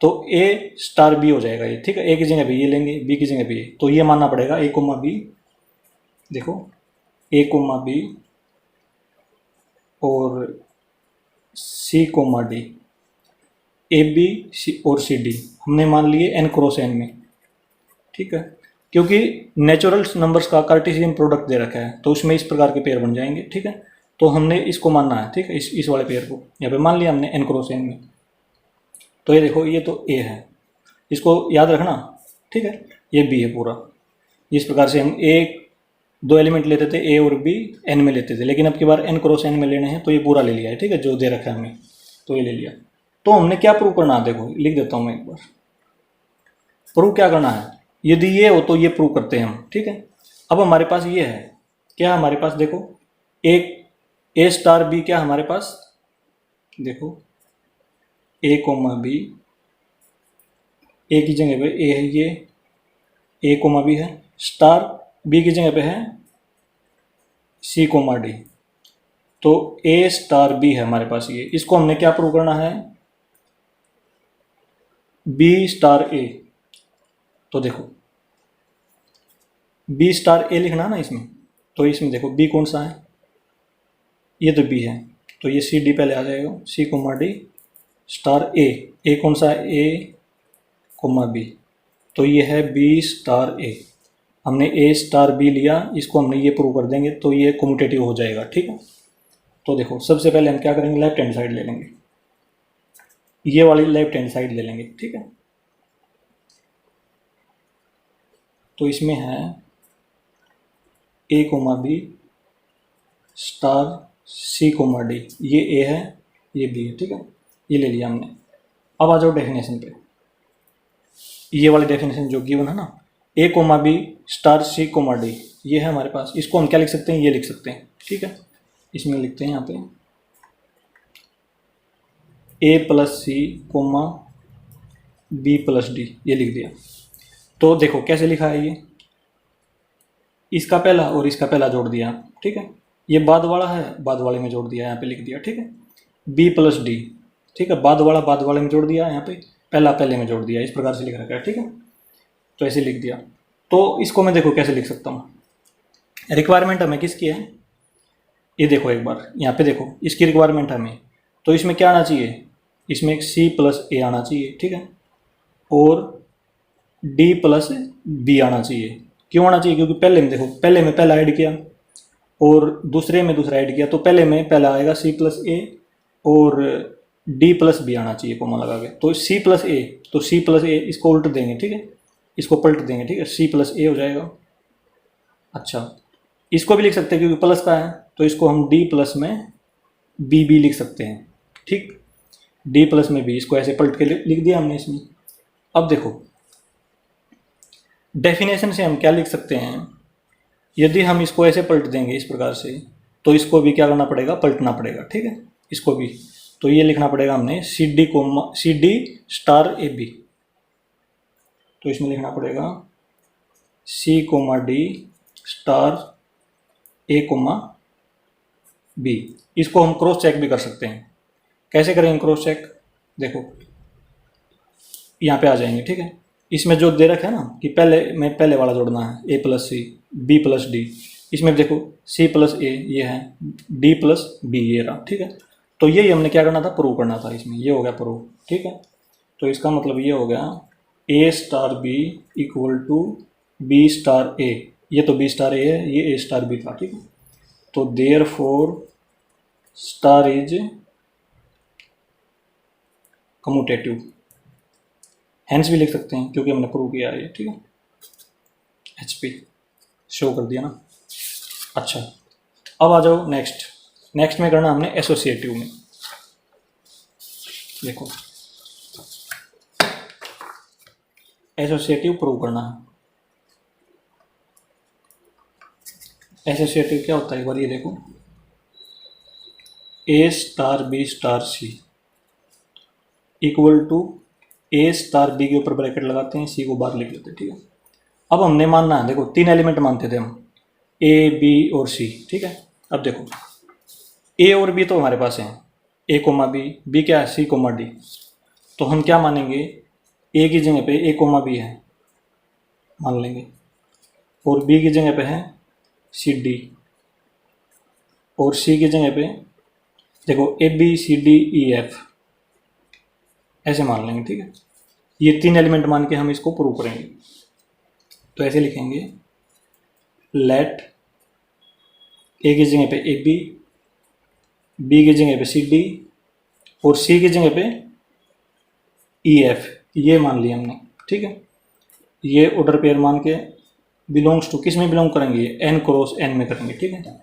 तो ए स्टार बी हो जाएगा ये, ठीक है। ए की जगह पे ये लेंगे, बी की जगह पे ये, तो ये मानना पड़ेगा ए कोमा बी, देखो ए कोमा बी और c comma d, a B c और सी डी हमने मान लिए एन क्रॉस एन में, ठीक है। क्योंकि नेचुरल नंबर्स का कार्टेशियन प्रोडक्ट दे रखा है, तो उसमें इस प्रकार के पेयर बन जाएंगे, ठीक है। तो हमने इसको मानना है, ठीक है, इस वाले पेयर को यहाँ पे मान लिया हमने एन क्रॉस एन में। तो ये देखो ये तो ए है, इसको याद रखना, ठीक है, ये बी है पूरा। इस प्रकार से हम दो एलिमेंट लेते थे ए और बी एन में लेते थे, लेकिन अब की बार एन क्रॉस एन में लेने हैं, तो ये पूरा ले लिया है, ठीक है, जो दे रखा है हमें, तो ये ले लिया। तो हमने क्या प्रूव करना है, देखो लिख देता हूँ मैं एक बार। प्रूव क्या करना है, यदि ये हो तो ये प्रूव करते हैं हम, ठीक है। अब हमारे पास ये है, क्या हमारे पास, देखो एक ए स्टार बी, क्या हमारे पास, देखो ए कोमा बी, ए की जगह पे ए है, ये ए कोमा बी है, स्टार बी की जगह पे है सी कोमा डी, तो ए स्टार बी है हमारे पास ये। इसको हमने क्या प्रूव करना है, बी स्टार ए। तो देखो बी स्टार ए लिखना ना इसमें, तो इसमें देखो बी कौन सा है, ये तो बी है, तो ये सी डी पहले आ जाएगा, सी कोमा डी स्टार ए कौन सा है, ए कोमा बी, तो ये है बी स्टार ए। हमने ए स्टार बी लिया, इसको हमने ये प्रूव कर देंगे, तो ये कम्यूटेटिव हो जाएगा, ठीक है। तो देखो सबसे पहले हम क्या करेंगे, लेफ्ट हैंड साइड ले लेंगे, ये वाली लेफ्ट हैंड साइड ले लेंगे, ठीक है। तो इसमें है a comma b star c comma D, ये ए है ये बी है, ठीक है, ये ले लिया हमने। अब आ जाओ डेफिनेशन पे, ये वाली डेफिनेशन जो गिवन है ना, ए comma b star c comma D, ये है हमारे पास। इसको हम क्या लिख सकते हैं, ये लिख सकते हैं, ठीक है। इसमें लिखते हैं यहाँ पे ए plus c comma b plus d, ये लिख दिया। तो देखो कैसे लिखा है, ये इसका पहला और इसका पहला जोड़ दिया, ठीक है, ये बाद वाला है, बाद वाले में जोड़ दिया, यहाँ पे लिख दिया, ठीक है, बी प्लस डी, ठीक है, बाद वाला बाद वाले में जोड़ दिया, यहाँ पे पहला पहले में जोड़ दिया, इस प्रकार से लिख रखा है, ठीक है। तो ऐसे लिख दिया। तो इसको मैं देखो कैसे लिख सकता हूँ, रिक्वायरमेंट हमें किसकी है, ये देखो एक बार यहाँ पे देखो, इसकी रिक्वायरमेंट हमें, तो इसमें क्या आना चाहिए, इसमें एक सी प्लस ए आना चाहिए, ठीक है, और डी प्लस बी आना चाहिए। क्यों आना चाहिए, क्योंकि पहले में देखो, पहले में पहला ऐड किया और दूसरे में दूसरा ऐड किया, तो पहले में पहला आएगा सी प्लस ए और डी प्लस बी आना चाहिए कोमा लगा के। तो सी प्लस ए, तो सी प्लस ए इसको उल्ट देंगे, ठीक है, इसको पलट देंगे, ठीक है, सी प्लस ए हो जाएगा। अच्छा इसको भी लिख सकते हैं क्योंकि प्लस का है, तो इसको हम डी प्लस में बी बी लिख सकते हैं, ठीक, डी प्लस में बी, इसको ऐसे पलट के लिख दिया हमने इसमें। अब देखो डेफिनेशन से हम क्या लिख सकते हैं, यदि हम इसको ऐसे पलट देंगे इस प्रकार से, तो इसको भी क्या करना पड़ेगा, पलटना पड़ेगा, ठीक है, इसको भी। तो ये लिखना पड़ेगा हमने सी डी स्टार ए बी, तो इसमें लिखना पड़ेगा c comma d star a comma b. इसको हम क्रॉस चेक भी कर सकते हैं, कैसे करेंगे क्रॉस चेक, देखो यहाँ पे आ जाएंगे, ठीक है। इसमें जो दे रखा है ना कि पहले वाला जोड़ना है a plus c b plus d, इसमें देखो c प्लस ए ये है, d प्लस बी ये रहा, ठीक है। तो यही हमने क्या करना था, प्रूव करना था, इसमें ये हो गया प्रूव, ठीक है। तो इसका मतलब ये हो गया a star b equal to b star a, ये तो b स्टार a है, ये a स्टार b था, ठीक है। तो therefore star is commutative, hence भी लिख सकते हैं क्योंकि हमने प्रूव किया है ये, ठीक है। HP शो कर दिया ना। अच्छा, अब आ जाओ नेक्स्ट में करना हमने एसोसिएटिव में। देखो एसोसिएटिव प्रूव करना है। एसोसिएटिव क्या होता है एक बार ये देखो, a star b star c equal to a star b के ऊपर ब्रैकेट लगाते हैं, c को बाहर लिख लेते हैं, ठीक है। अब हमने मानना है, देखो 3 एलिमेंट मानते थे हम, a b और c, ठीक है। अब देखो a और b तो हमारे पास हैं, a कोमा b क्या है, c कोमा d। तो हम क्या मानेंगे, a की जगह पे a कोमा b है मान लेंगे, और b की जगह पे है c d, और c की जगह पे देखो a b c d e f ऐसे मान लेंगे, ठीक है। ये 3 एलिमेंट मान के हम इसको प्रूव करेंगे। तो ऐसे लिखेंगे, लेट ए की जगह पे ए बी की जगह पे सी डी और सी की जगह पे ई एफ, ये मान लिया हमने, ठीक है। ये ऑर्डर पेयर मान के बिलोंग्स टू, किस में बिलोंग करेंगे, एन क्रॉस एन में करेंगे, ठीक है।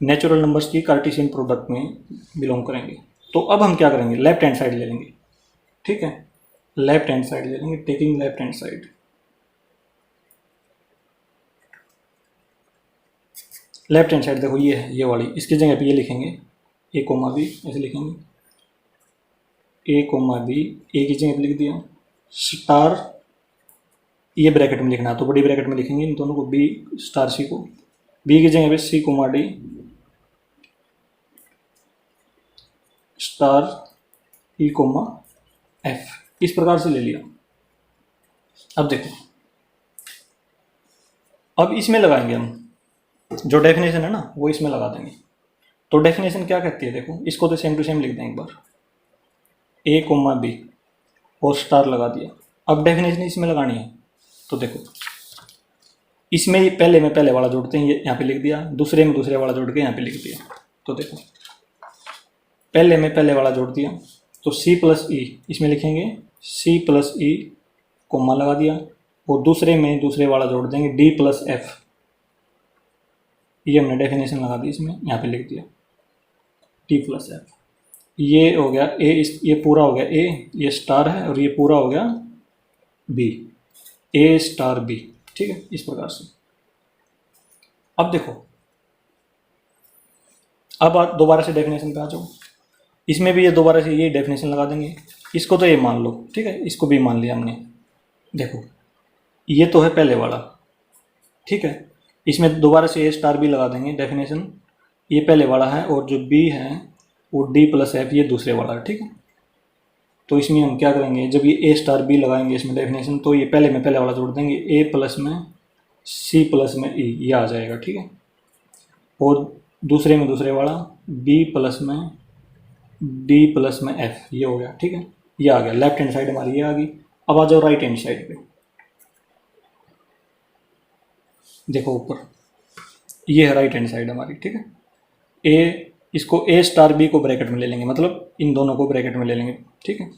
नेचुरल नंबर्स की कार्टेशियन प्रोडक्ट में बिलोंग करेंगे। तो अब हम क्या करेंगे, लेफ्ट हैंड साइड ले लेंगे, ठीक है। लेफ्ट हैंड साइड ले लेंगे, taking left hand side. Left hand side देखो ये है, ये वाली, इसकी जगह पे ये लिखेंगे ए कोमा बी, ऐसे लिखेंगे ए कोमा बी, ए की जगह पे लिख दिया स्टार, ये ब्रैकेट में लिखना है तो बड़ी ब्रैकेट में लिखेंगे इन दोनों को, बी स्टार सी को, बी की जगह पे c comma d star e comma f, इस प्रकार से ले लिया। अब देखो, अब इसमें लगाएंगे हम, जो डेफिनेशन है ना वो इसमें लगा देंगे। तो डेफिनेशन क्या कहती है, देखो इसको तो सेम टू सेम लिख दें एक बार, ए कोमा बी और स्टार लगा दिया। अब डेफिनेशन इसमें लगानी है, तो देखो इसमें पहले वाला जोड़ते हैं, ये यहाँ पे लिख दिया, दूसरे में दूसरे वाला जोड़ के यहाँ पे लिख दिया। तो देखो पहले वाला जोड़ दिया, तो सी प्लस ई, इसमें लिखेंगे सी प्लस ई कोमा लगा दिया, और दूसरे में दूसरे वाला जोड़ देंगे डी प्लस एफ, ये हमने डेफिनेशन लगा दी इसमें, यहाँ पे लिख दिया डी प्लस एफ। ये हो गया ए, ये पूरा हो गया ए, ये स्टार है, और ये पूरा हो गया बी, ए स्टार बी, ठीक है, इस प्रकार से। अब देखो, अब दोबारा से डेफिनेशन पे आ जाओ, इसमें भी ये दोबारा से ये डेफिनेशन लगा देंगे, इसको तो ये मान लो, ठीक है, इसको भी मान लिया हमने। देखो ये तो है पहले वाला, ठीक है, इसमें दोबारा से ए स्टार बी लगा देंगे डेफिनेशन, ये पहले वाला है, और जो बी है वो डी प्लस एफ, ये दूसरे वाला है, ठीक है। तो इसमें हम क्या करेंगे, जब ये ए स्टार बी लगाएंगे इसमें डेफिनेशन, तो ये पहले वाला जोड़ देंगे, ए प्लस में सी प्लस में ई, ये आ जाएगा, ठीक है। और दूसरे में दूसरे वाला बी प्लस में डी प्लस में एफ, ये हो गया, ठीक है, ये आ गया। लेफ्ट हैंड साइड हमारी ये आ गई। अब आ जाओ राइट हैंड साइड पे, देखो ऊपर ये है राइट हैंड साइड हमारी, ठीक है। ए, इसको ए स्टार बी को ब्रैकेट में ले लेंगे, मतलब इन दोनों को ब्रैकेट में ले लेंगे, ठीक है।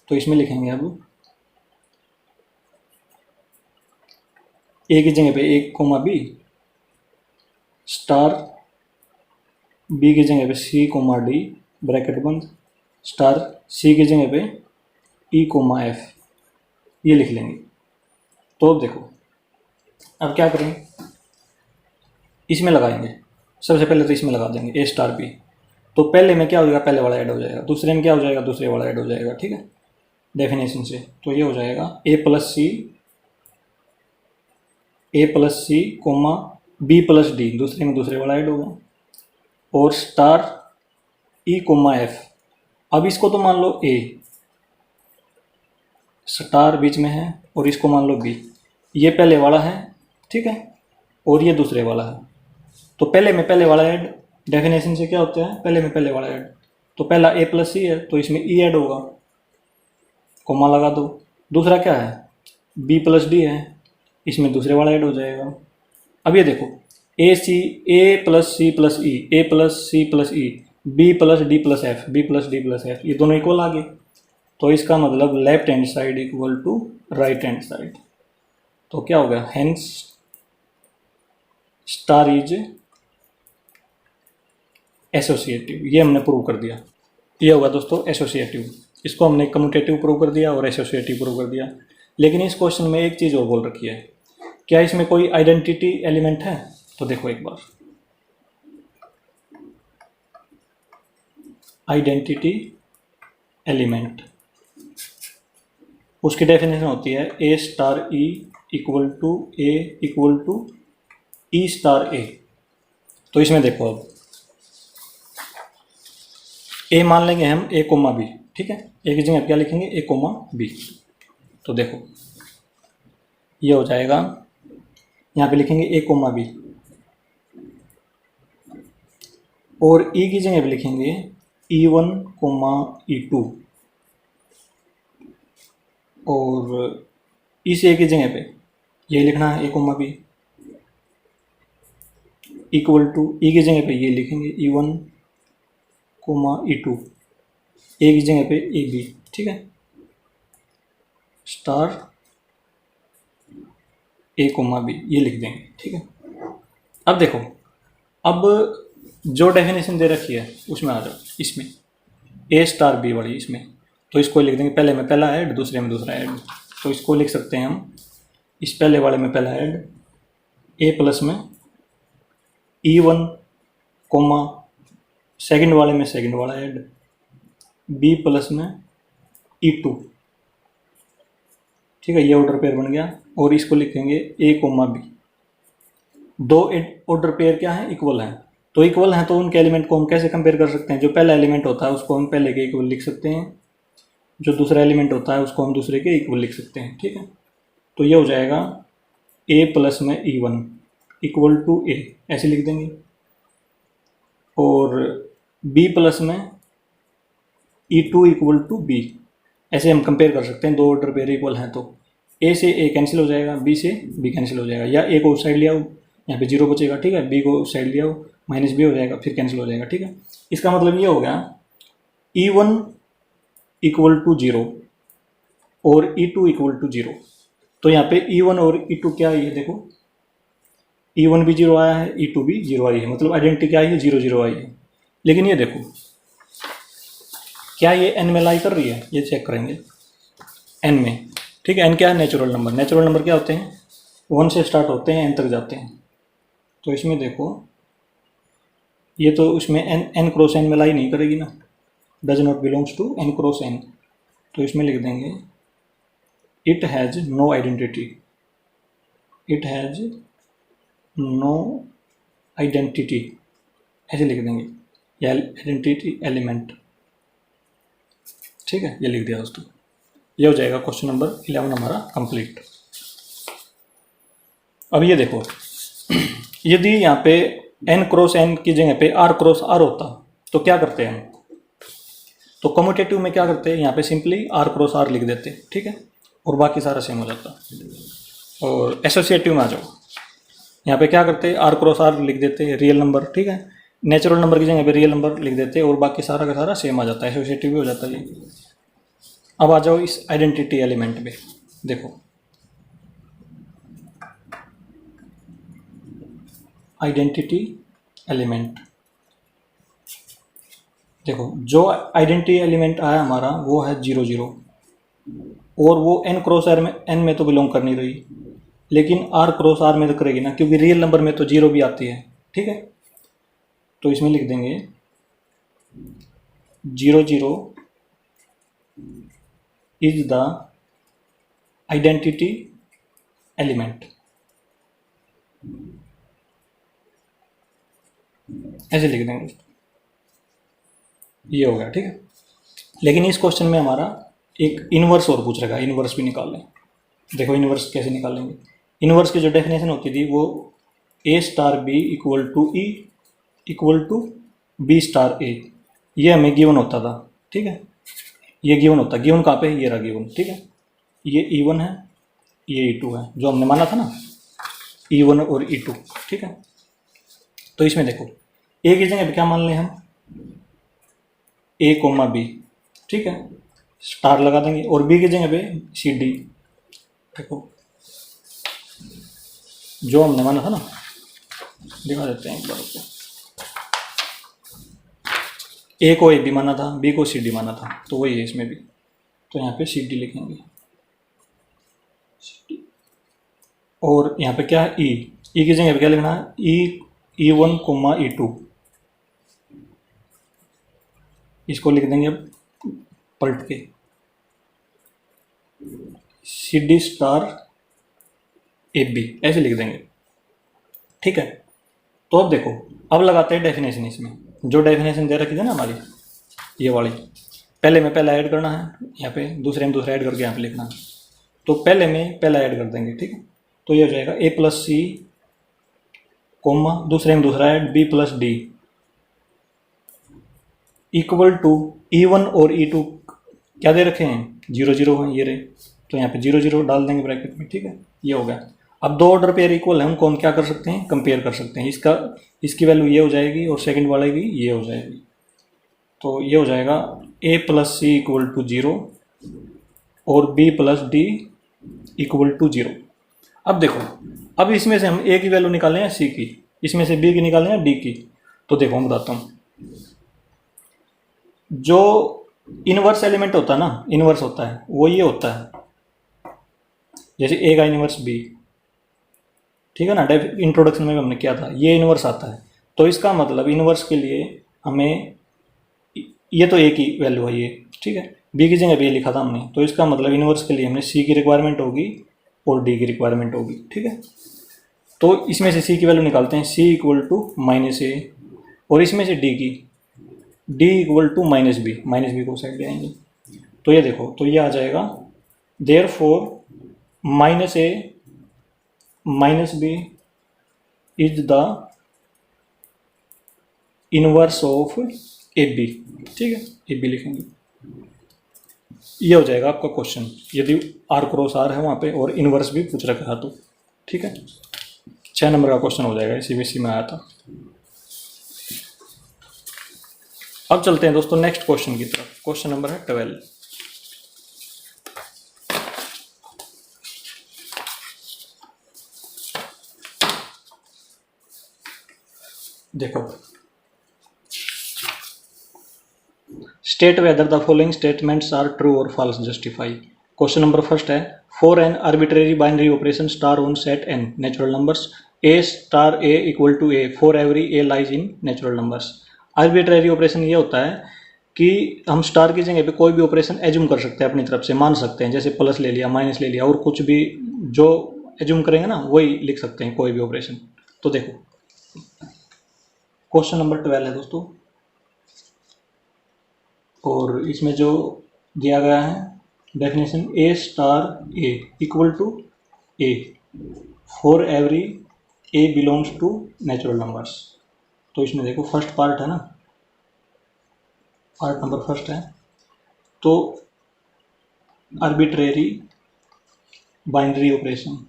तो इसमें लिखेंगे अब ए की जगह पे ए कोमा बी स्टार, बी की जगह पे सी कोमा डी ब्रैकेट बंद, स्टार सी की जगह पे ई कोमा एफ, ये लिख लेंगे। तो अब देखो, अब क्या करें, इसमें लगाएंगे, सबसे पहले तो इसमें लगा देंगे ए स्टार बी। तो पहले में क्या हो जाएगा, पहले वाला ऐड हो जाएगा, दूसरे में क्या हो जाएगा, दूसरे वाला ऐड हो जाएगा, ठीक है, डेफिनेशन से। तो ये हो जाएगा a plus c comma b plus D, दूसरे में दूसरे वाला ऐड होगा, और स्टार ई कोमा एफ। अब इसको तो मान लो ए, स्टार बीच में है और इसको मान लो बी, ये पहले वाला है, ठीक है, और ये दूसरे वाला है। तो पहले में पहले वाला ऐड, डेफिनेशन से क्या होता है, पहले में पहले वाला ऐड। तो पहला ए प्लस सी है तो इसमें ई ऐड होगा, कोमा लगा दो। दूसरा क्या है, बी प्लस डी है, इसमें दूसरे वाला ऐड हो जाएगा। अब ये देखो, a plus c plus e, a plus c plus e, b plus d plus f, b plus d plus f, ये दोनों इक्वल आ गए। तो इसका मतलब left hand side equal to right hand side. तो क्या हो गया, हेंस स्टार इज एसोसिएटिव, ये हमने प्रूव कर दिया। ये होगा दोस्तों एसोसिएटिव। इसको हमने कम्यूटेटिव प्रूव कर दिया और एसोसिएटिव प्रूव कर दिया। लेकिन इस क्वेश्चन में एक चीज़ और बोल रखी है, क्या इसमें कोई आइडेंटिटी एलिमेंट है? तो देखो एक बार, आइडेंटिटी एलिमेंट, उसकी डेफिनेशन होती है ए star E equal to A equal to E star ए। तो इसमें देखो, अब ए मान लेंगे हम ए कोमा बी, ठीक है, ए की जगह क्या लिखेंगे, ए कोमा बी। तो देखो ये हो जाएगा, यहाँ पे लिखेंगे ए कोमा बी, और ई की जगह पे लिखेंगे e one comma e two, और इस ए की जगह पे ये लिखना है a comma b, equal to e की जगह पे ये लिखेंगे e one comma e two, a की जगह पे ए बी, ठीक है, स्टार ए कोमा बी, ये लिख देंगे, ठीक है। अब देखो, अब जो डेफिनेशन दे रखी है उसमें आ जाओ, इसमें ए स्टार बी वाली, इसमें तो इसको लिख देंगे, पहले में पहला ऐड, दूसरे में दूसरा ऐड। तो इसको लिख सकते हैं हम, इस पहले वाले में पहला ऐड, ए प्लस में ई वन कोमा, सेकंड वाले में सेकंड वाला ऐड, बी प्लस में ई टू, ठीक है, ये ऑर्डर पेयर बन गया। और इसको लिखेंगे ए कोमा बी। दो ऑर्डर पेयर क्या है, इक्वल है। तो इक्वल है तो उनके एलिमेंट को हम कैसे कंपेयर कर सकते हैं, जो पहला एलिमेंट होता है उसको हम पहले के इक्वल लिख सकते हैं, जो दूसरा एलिमेंट होता है उसको हम दूसरे के इक्वल लिख सकते हैं, ठीक है। तो ये हो जाएगा ए प्लस में ई वन इक्वल टू ए, ऐसे लिख देंगे, और बी प्लस में ई टू इक्वल टू बी, ऐसे हम कंपेयर कर सकते हैं। दो ऑर्डर पेयर इक्वल हैं तो ए से ए कैंसिल हो जाएगा, बी से बी कैंसिल हो जाएगा, या ए को साइड ले आओ, यहाँ पे जीरो बचेगा, ठीक है, बी को साइड ले आओ, माइनस बी हो जाएगा, फिर कैंसिल हो जाएगा, ठीक है। इसका मतलब ये हो गया e one equal to zero और e two equal to zero. तो यहाँ पे ई वन और ई टू क्या है, ये देखो, ई वन भी जीरो आया है, ई टू भी जीरो आई है, मतलब आइडेंटिटी क्या आई है, जीरो जीरो आई है। लेकिन ये देखो, क्या ये एन में लाई कर रही है, ये चेक करेंगे एन में, ठीक है। एन क्या है, नेचुरल नंबर। नेचुरल नंबर क्या होते हैं, वन से स्टार्ट होते हैं, एन तक जाते हैं। तो इसमें देखो, ये तो उसमें एन क्रॉस एन में लाई नहीं करेगी ना, does not belongs to N cross N. तो इसमें लिख देंगे it has no identity, it has no identity, ऐसे लिख देंगे, या आइडेंटिटी एलिमेंट, ठीक है, ये लिख दिया दोस्तों। ये हो जाएगा क्वेश्चन नंबर 11 हमारा कंप्लीट। अब ये देखो, यदि यहाँ पे एन क्रॉस एन की जगह पे आर क्रॉस आर होता तो क्या करते हैं हम, तो कम्यूटेटिव में क्या करते हैं, यहाँ पे सिंपली आर क्रॉस आर लिख देते, ठीक है, और बाकी सारा सेम हो जाता। और एसोसिएटिव में आ जाओ, यहाँ पे क्या करते हैं, आर क्रॉस आर लिख देते रियल नंबर, ठीक है, नेचुरल नंबर की जगह पे रियल नंबर लिख देते और बाकी सारा का सारा सेम आ जाता है, एसोसिएटिव भी हो जाता है ये। अब आ जाओ इस आइडेंटिटी एलिमेंट पे, देखो आइडेंटिटी एलिमेंट, देखो जो आइडेंटिटी एलिमेंट आया हमारा वो है 0 0, और वो एन क्रॉस आर में, एन में तो बिलोंग कर नहीं रही, लेकिन आर क्रॉस आर में तो करेगी ना, क्योंकि रियल नंबर में तो 0 भी आती है, ठीक है। तो इसमें लिख देंगे 0 0 इज द आइडेंटिटी एलिमेंट, ऐसे लिख देंगे, ये हो गया, ठीक है। लेकिन इस क्वेश्चन में हमारा एक इन्वर्स और पूछ रखा है, इन्वर्स भी निकाल लें। देखो इन्वर्स कैसे निकालेंगे। इन्वर्स की जो डेफिनेशन होती थी वो a star B equal to e equal to B star ए, ये हमें गिवन होता था, ठीक है। ये गिवन होता, गिवन कहाँ पे है, ये रहा गिवन, ठीक है। ये E1 है, ये E2 है, जो हमने माना था ना E1 और E2, ठीक है। तो इसमें देखो ए की जगह पे क्या मान लें हम, ए कोमा बी, ठीक है, स्टार लगा देंगे, और बी की जगह पे सी डी। देखो जो हमने माना था ना, दिखा देते हैं एक बार आपको। ए को ए बी माना था, बी को सी डी माना था, तो वही है इसमें भी। तो यहाँ पे सी डी लिखेंगे, और यहाँ पे क्या है ई, ई की जगह पे क्या लिखना है, E1 कोमा E2, इसको लिख देंगे पलट के सी डी स्टार ए बी, ऐसे लिख देंगे, ठीक है। तो अब देखो, अब लगाते हैं डेफिनेशन। इसमें जो डेफिनेशन दे रखी थी ना हमारी, ये वाली, पहले में पहला ऐड करना है यहाँ पे, दूसरे में दूसरा ऐड करके यहाँ पे लिखना है। तो पहले में पहला ऐड कर देंगे, ठीक है। तो ये हो जाएगा ए प्लस सी कोमा, दूसरे में दूसरा add b plus d equal to E1 और E2 क्या दे रखे हैं, 0 0 हैं, ये रहे। तो यहाँ पे 0 0 डाल देंगे ब्रैकेट में, ठीक है। ये हो गया। अब दो ऑर्डर पेयर इक्वल है, उनको हम क्या कर सकते हैं, कंपेयर कर सकते हैं। इसकी वैल्यू ये हो जाएगी और सेकंड वाले की ये हो जाएगी। तो ये हो जाएगा a plus c equal to 0 और b plus d equal to 0। अब देखो, अब इसमें से हम ए की वैल्यू निकालें या सी की, इसमें से बी की निकालें या डी की। तो देखो मैं बताता हूँ, जो इनवर्स एलिमेंट होता है ना, इनवर्स होता है वो ये होता है, जैसे ए का इनवर्स बी, ठीक है ना। इंट्रोडक्शन में हमने किया था, ये इनवर्स आता है। तो इसका मतलब इनवर्स के लिए हमें, ये तो ए की वैल्यू है ये, ठीक है, बी की जगह बी लिखा था हमने। तो इसका मतलब इनवर्स के लिए हमने सी की रिक्वायरमेंट होगी और डी की रिक्वायरमेंट होगी, ठीक है। तो इसमें से सी की वैल्यू निकालते हैं, C equal to minus A, और इसमें से डी की, D equal to minus B को साइड ले आएंगे। तो ये देखो, तो ये आ जाएगा therefore minus A minus B is the inverse of A B, ठीक है, ए बी लिखेंगे। ये हो जाएगा आपका क्वेश्चन, यदि आर क्रॉस आर है वहाँ पे और इनवर्स भी पूछ रखा है तो, ठीक है। 6 नंबर का क्वेश्चन हो जाएगा, CBSE में आया था। अब चलते हैं दोस्तों नेक्स्ट क्वेश्चन की तरफ। क्वेश्चन नंबर है 12। देखो, state whether the following statements are true और false, justify. Question number first है, for an arbitrary binary operation star on set n natural numbers a star A equal to A for every a lies in natural numbers. Arbitrary operation ये होता है कि हम star की जगह पे कोई भी ऑपरेशन एज्यूम कर सकते हैं, अपनी तरफ से मान सकते हैं, जैसे प्लस ले लिया, माइनस ले लिया, और कुछ भी जो एज्यूम करेंगे ना वही लिख सकते हैं, कोई भी ऑपरेशन। तो देखो क्वेश्चन नंबर 12 है दोस्तों, और इसमें जो दिया गया है definition, A star A equal to A for every A belongs to natural numbers. तो इसमें देखो फर्स्ट पार्ट है ना, पार्ट नंबर फर्स्ट है, तो आर्बिट्रेरी बाइनरी ऑपरेशन,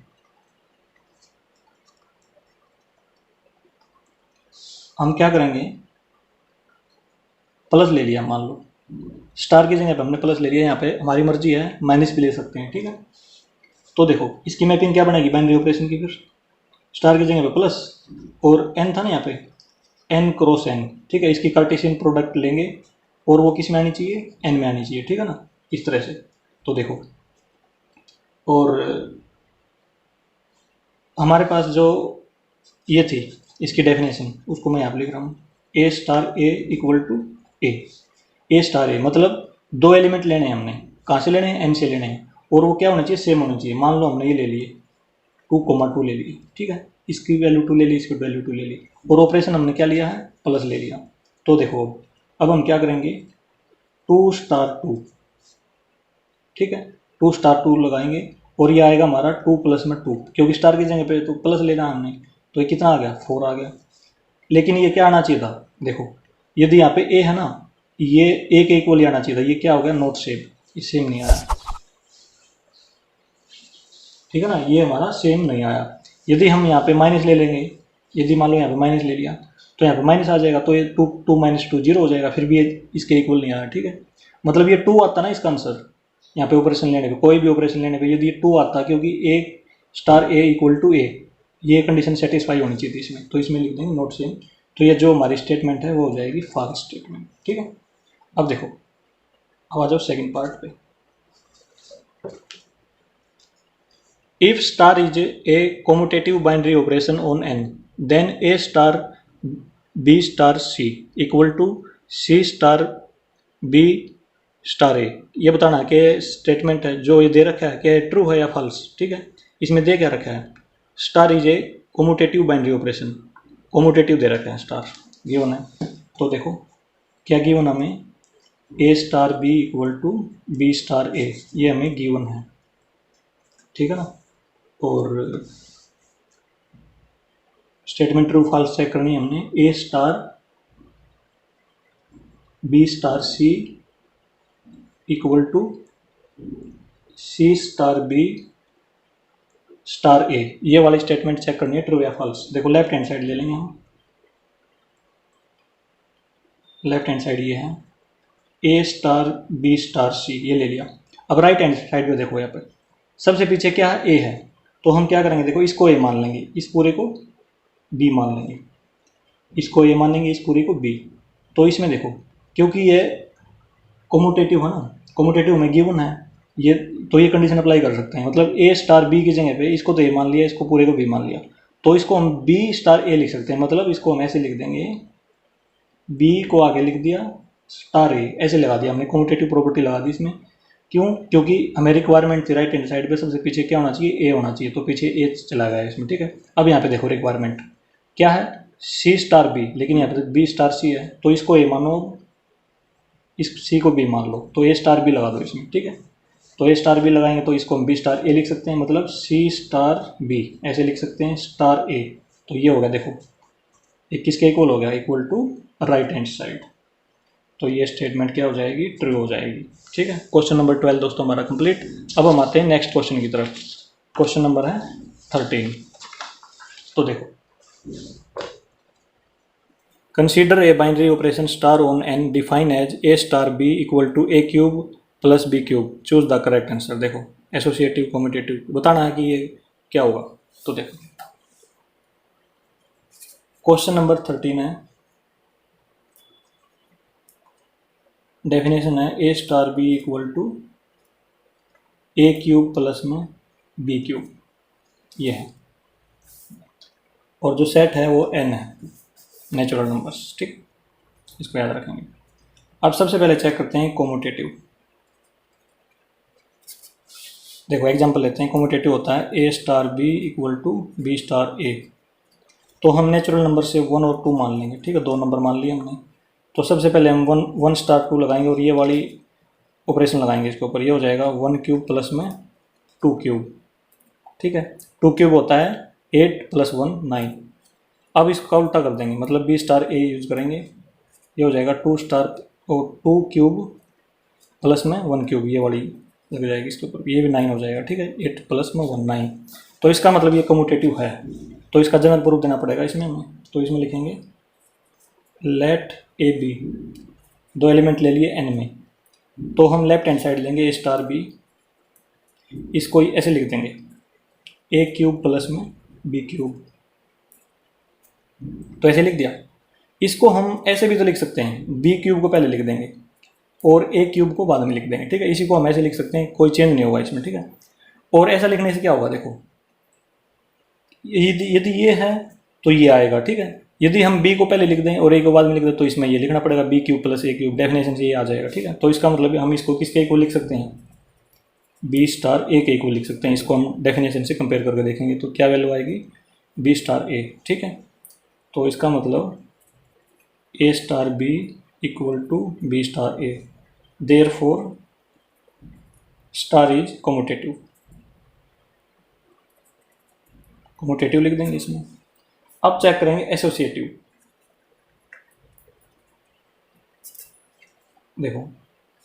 हम क्या करेंगे, प्लस ले लिया, मान लो स्टार की जगह पे हमने प्लस ले लिया, यहाँ पे हमारी मर्जी है माइनस भी ले सकते हैं, ठीक है। तो देखो इसकी मैपिंग क्या बनेगी बाइनरी ऑपरेशन की, फिर स्टार की जगह पे प्लस और एन था ना यहाँ पे, एन क्रॉस एन, ठीक है। इसकी कार्टेशियन प्रोडक्ट लेंगे और वो किस में आनी चाहिए, एन में आनी चाहिए, ठीक है ना, इस तरह से। तो देखो, और हमारे पास जो ये थी इसकी डेफिनेशन, उसको मैं यहाँ पे लिख रहा हूँ, a star A equal to A star ए, मतलब दो एलिमेंट लेने हैं हमने, कहाँ से लेने हैं, एन से लेने हैं, और वो क्या होना चाहिए, सेम होना चाहिए। मान लो हमने ये ले लिए 2,2 ले लिए, ठीक है, इसकी वैल्यू 2 ले ली, इसकी वैल्यू 2 ले ली, और ऑपरेशन हमने क्या लिया है, प्लस ले लिया। तो देखो अब हम क्या करेंगे, 2 स्टार 2 ठीक है। 2 स्टार 2 लगाएंगे और ये आएगा हमारा 2 प्लस में 2, क्योंकि स्टार की जगह पे तो प्लस लेना हमने, तो ये कितना आ गया 4 आ गया। लेकिन ये क्या आना चाहिए था, देखो यदि यहाँ पे ए है ना, ये ए के इक्वल आना चाहिए था, ये क्या हो गया नॉट सेम, ये सेम नहीं आया, ठीक है ना, ये हमारा सेम नहीं आया। यदि हम यहाँ पे माइनस ले लेंगे, यदि मान लो यहाँ पे माइनस ले लिया तो यहाँ पे माइनस आ जाएगा, तो ये 2 माइनस 2 जीरो हो जाएगा, फिर भी ये इसके इक्वल नहीं आया, ठीक है। मतलब ये 2 आता ना इसका आंसर, यहाँ पे ऑपरेशन लेने पे, कोई भी ऑपरेशन लेने पे यदि ये 2 आता, क्योंकि ए स्टार ए इक्वल टू ए, ये कंडीशन सेटिस्फाई होनी चाहिए थी इसमें, तो इसमें लिख देंगे नॉट सेम। तो ये जो हमारी स्टेटमेंट है वो हो जाएगी फॉल्स स्टेटमेंट, ठीक है। अब देखो, अब आ जाओ सेकेंड पार्ट पे। If star is a commutative binary operation on n, then A star B star C equal to C star B star A। ये बताना कि स्टेटमेंट है जो ये दे रखा है कि ट्रू है या फॉल्स, ठीक है। इसमें दे क्या रखा है, star is a commutative binary operation, commutative दे रखा है स्टार, गिवन है। तो देखो क्या गिवन हमें, a star B equal to B star ए, ये हमें गिवन है, ठीक है ना। और स्टेटमेंट ट्रू फॉल्स चेक करनी है हमने, a star B star C equal to c star B star ए, ये वाली स्टेटमेंट चेक करनी है ट्रू या फॉल्स। देखो लेफ्ट हैंड साइड ले लेंगे हम, लेफ्ट हैंड साइड ये है ए स्टार बी स्टार सी, ये ले लिया। अब राइट हैंड साइड पे देखो, यहाँ पर सबसे पीछे क्या है, ए है, तो हम क्या करेंगे, देखो इसको ए मान लेंगे, इस पूरे को बी मान लेंगे, इसको ए मान लेंगे, इस पूरे को बी। तो इसमें देखो क्योंकि ये कोमोटेटिव है ना, कोमोटेटिव में गिवन है ये, तो ये कंडीशन अप्लाई कर सकते हैं। मतलब ए स्टार बी की जगह पे इसको तो ए मान लिया, इसको पूरे को बी मान लिया, तो इसको हम बी स्टार ए लिख सकते हैं। मतलब इसको हम ऐसे लिख देंगे, बी को आगे लिख दिया स्टार ए, ऐसे लगा दिया हमने, कोमोटेटिव प्रॉपर्टी लगा दी इसमें। क्यों, क्योंकि हमें रिक्वायरमेंट थी राइट हैंड साइड पे सबसे पीछे क्या होना चाहिए, ए होना चाहिए, तो पीछे ए चला गया इसमें, ठीक है। अब यहाँ पे देखो रिक्वायरमेंट क्या है, सी स्टार बी, लेकिन यहाँ पे बी स्टार सी है, तो इसको ए मानो, इस सी को बी मान लो, तो ए स्टार बी लगा दो इसमें, ठीक है। तो ए स्टार बी लगाएंगे तो इसको हम बी स्टार ए लिख सकते हैं, मतलब सी स्टार बी ऐसे लिख सकते हैं, स्टार ए। तो ये हो गया, देखो ये किसके इक्वल हो गया, equal to right hand side. तो ये स्टेटमेंट क्या हो जाएगी, ट्रू हो जाएगी, ठीक है। क्वेश्चन नंबर 12 दोस्तों हमारा कंप्लीट। अब हम आते हैं नेक्स्ट क्वेश्चन की तरफ। क्वेश्चन नंबर है 13। तो देखो, consider a binary operation star on N define as A star B equal to A cube plus B cube, choose the correct answer. देखो एसोसिएटिव कम्यूटेटिव बताना है कि ये क्या होगा। तो देखो क्वेश्चन नंबर 13 है, डेफिनेशन है ए star B equal to A cube plus में बी क्यूब, ये है, और जो सेट है वो n है, नेचुरल नंबर्स, ठीक, इसको याद रखेंगे। अब सबसे पहले चेक करते हैं कोमोटेटिव। देखो एग्जांपल लेते हैं, कोमोटेटिव होता है ए star B equal to B star ए, तो हम नेचुरल नंबर से 1 और 2 मान लेंगे, ठीक है, 2 नंबर मान लिए हमने। तो सबसे पहले हम 1 स्टार 2 लगाएंगे और ये वाली ऑपरेशन लगाएंगे इसके ऊपर, ये हो जाएगा 1 क्यूब प्लस में 2 क्यूब, ठीक है। 2 क्यूब होता है 8 प्लस 1 9। अब इसका उल्टा कर देंगे, मतलब बी स्टार ए यूज़ करेंगे, ये हो जाएगा 2 स्टार और 2 क्यूब प्लस में 1 क्यूब, ये वाली लग जाएगी इसके ऊपर, ये भी 9 हो जाएगा, ठीक है। 8 प्लस में 1 9, तो इसका मतलब ये कम्यूटेटिव है, तो इसका जनरल प्रूफ देना पड़ेगा इसमें हमें। तो इसमें लिखेंगे लेट ए बी, 2 एलिमेंट ले लिए n में, तो हम लेफ्ट हैंड साइड लेंगे ए स्टार बी, इसको ऐसे लिख देंगे ए क्यूब प्लस में बी क्यूब, तो ऐसे लिख दिया। इसको हम ऐसे भी तो लिख सकते हैं, बी क्यूब को पहले लिख देंगे और ए क्यूब को बाद में लिख देंगे, ठीक है। इसी को हम ऐसे लिख सकते हैं, कोई चेंज नहीं होगा इसमें, ठीक है। और ऐसा लिखने से क्या होगा, देखो यदि ये है तो ये आएगा, ठीक है। यदि हम b को पहले लिख दें और a को बाद में लिख दें तो इसमें ये लिखना पड़ेगा b cube plus a cube, definition से ये आ जाएगा, ठीक है। तो इसका मतलब हम इसको किसके इक्वल लिख सकते हैं, b स्टार a के इक्वल लिख सकते हैं। इसको हम डेफिनेशन से कंपेयर करके देखेंगे तो क्या वैल्यू आएगी, b स्टार a, ठीक है। तो इसका मतलब a star b equal to b star a, therefore star is commutative, commutative लिख देंगे इसमें। अब चेक करेंगे एसोसिएटिव। देखो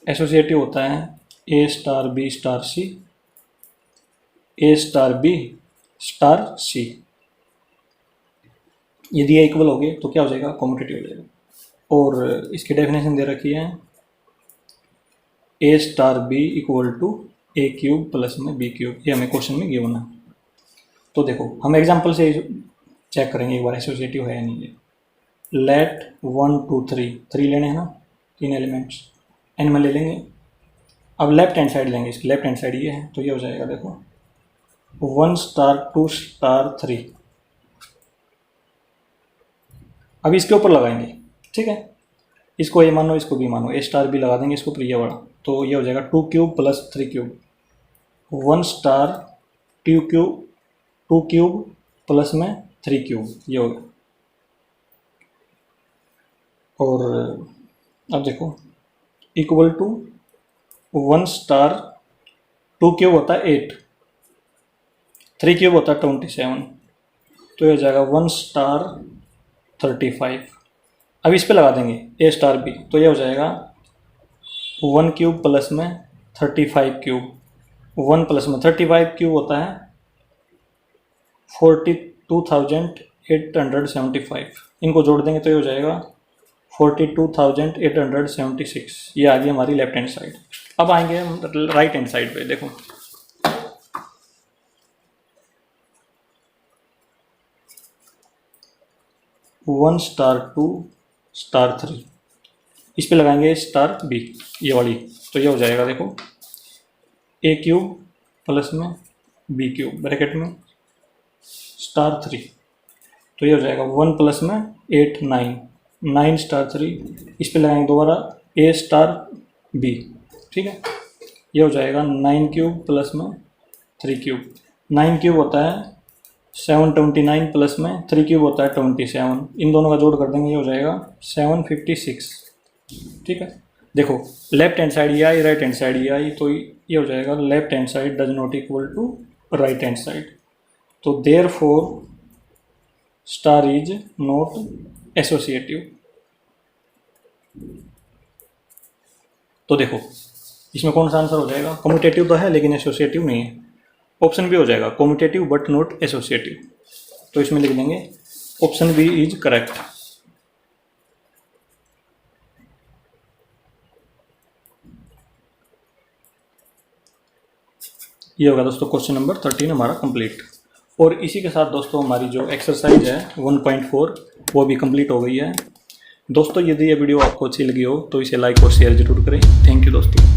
एसोसिएटिव होता है ए स्टार बी स्टार सी, ए स्टार बी स्टार सी। यदि ये इक्वल हो गए तो क्या हो जाएगा, कम्यूटेटिव हो जाएगा। और इसकी डेफिनेशन दे रखी है ए star B equal to A cube plus में बी क्यूब, ये हमें क्वेश्चन में गिवन है। तो देखो हम एग्जांपल से चेक करेंगे एक बार एसोसिएटिव है या नहीं है। लेट 1 2 3 लेने हैं ना, 3 एलिमेंट्स एन में ले लेंगे। अब लेफ्ट हैंड साइड लेंगे, इसकी लेफ्ट हैंड साइड ये है, तो ये हो जाएगा देखो 1 स्टार 2 स्टार 3। अब इसके ऊपर लगाएंगे, ठीक है, इसको ए मानो इसको बी मानो, ए स्टार बी लगा देंगे इसको ऊपर ये वाला, तो ये हो जाएगा 2 cube plus 3 cube, 1 star 2 cube plus में 3 क्यूब, ये हो गया। और अब देखो इक्वल टू 1 स्टार 2 क्यूब होता है 8, 3 क्यूब होता है 27, तो ये हो जाएगा 1 स्टार 35। अब इस पे लगा देंगे ए स्टार बी, तो ये हो जाएगा 1 क्यूब प्लस में 35 क्यूब, 1 प्लस में 35 क्यूब होता है 42,875। इनको जोड़ देंगे तो ये हो जाएगा 42,876। ये आ गई हमारी लेफ्ट हैंड साइड। अब आएंगे हम राइट हैंड साइड पे। देखो 1 स्टार 2 स्टार 3, इस पे लगाएंगे स्टार बी ये वाली, तो ये हो जाएगा देखो ए क्यूब प्लस में बी क्यूब ब्रैकेट में स्टार 3, तो ये हो जाएगा 1 प्लस में 8 9 स्टार 3, इस पे लगाएंगे दोबारा ए स्टार बी, ठीक है, ये हो जाएगा 9 क्यूब प्लस में 3 क्यूब, 9 क्यूब होता है 729 प्लस में 3 क्यूब होता है 27, इन दोनों का जोड़ कर देंगे, ये हो जाएगा 756, ठीक है। देखो लेफ्ट हैंड साइड ये आई, राइट हैंड साइड ये आई, तो ये हो जाएगा left hand side does not equal to right hand side, तो therefore star is not associative. तो देखो इसमें कौन सा आंसर हो जाएगा, कम्यूटेटिव तो है लेकिन एसोसिएटिव नहीं है। ऑप्शन बी हो जाएगा कम्यूटेटिव बट नॉट एसोसिएटिव, तो इसमें लिख देंगे ऑप्शन बी इज करेक्ट। ये होगा दोस्तों क्वेश्चन नंबर 13 हमारा कंप्लीट। और इसी के साथ दोस्तों हमारी जो एक्सरसाइज है 1.4 वो भी कंप्लीट हो गई है। दोस्तों यदि ये वीडियो आपको अच्छी लगी हो तो इसे लाइक और शेयर जरूर करें। थैंक यू दोस्तों।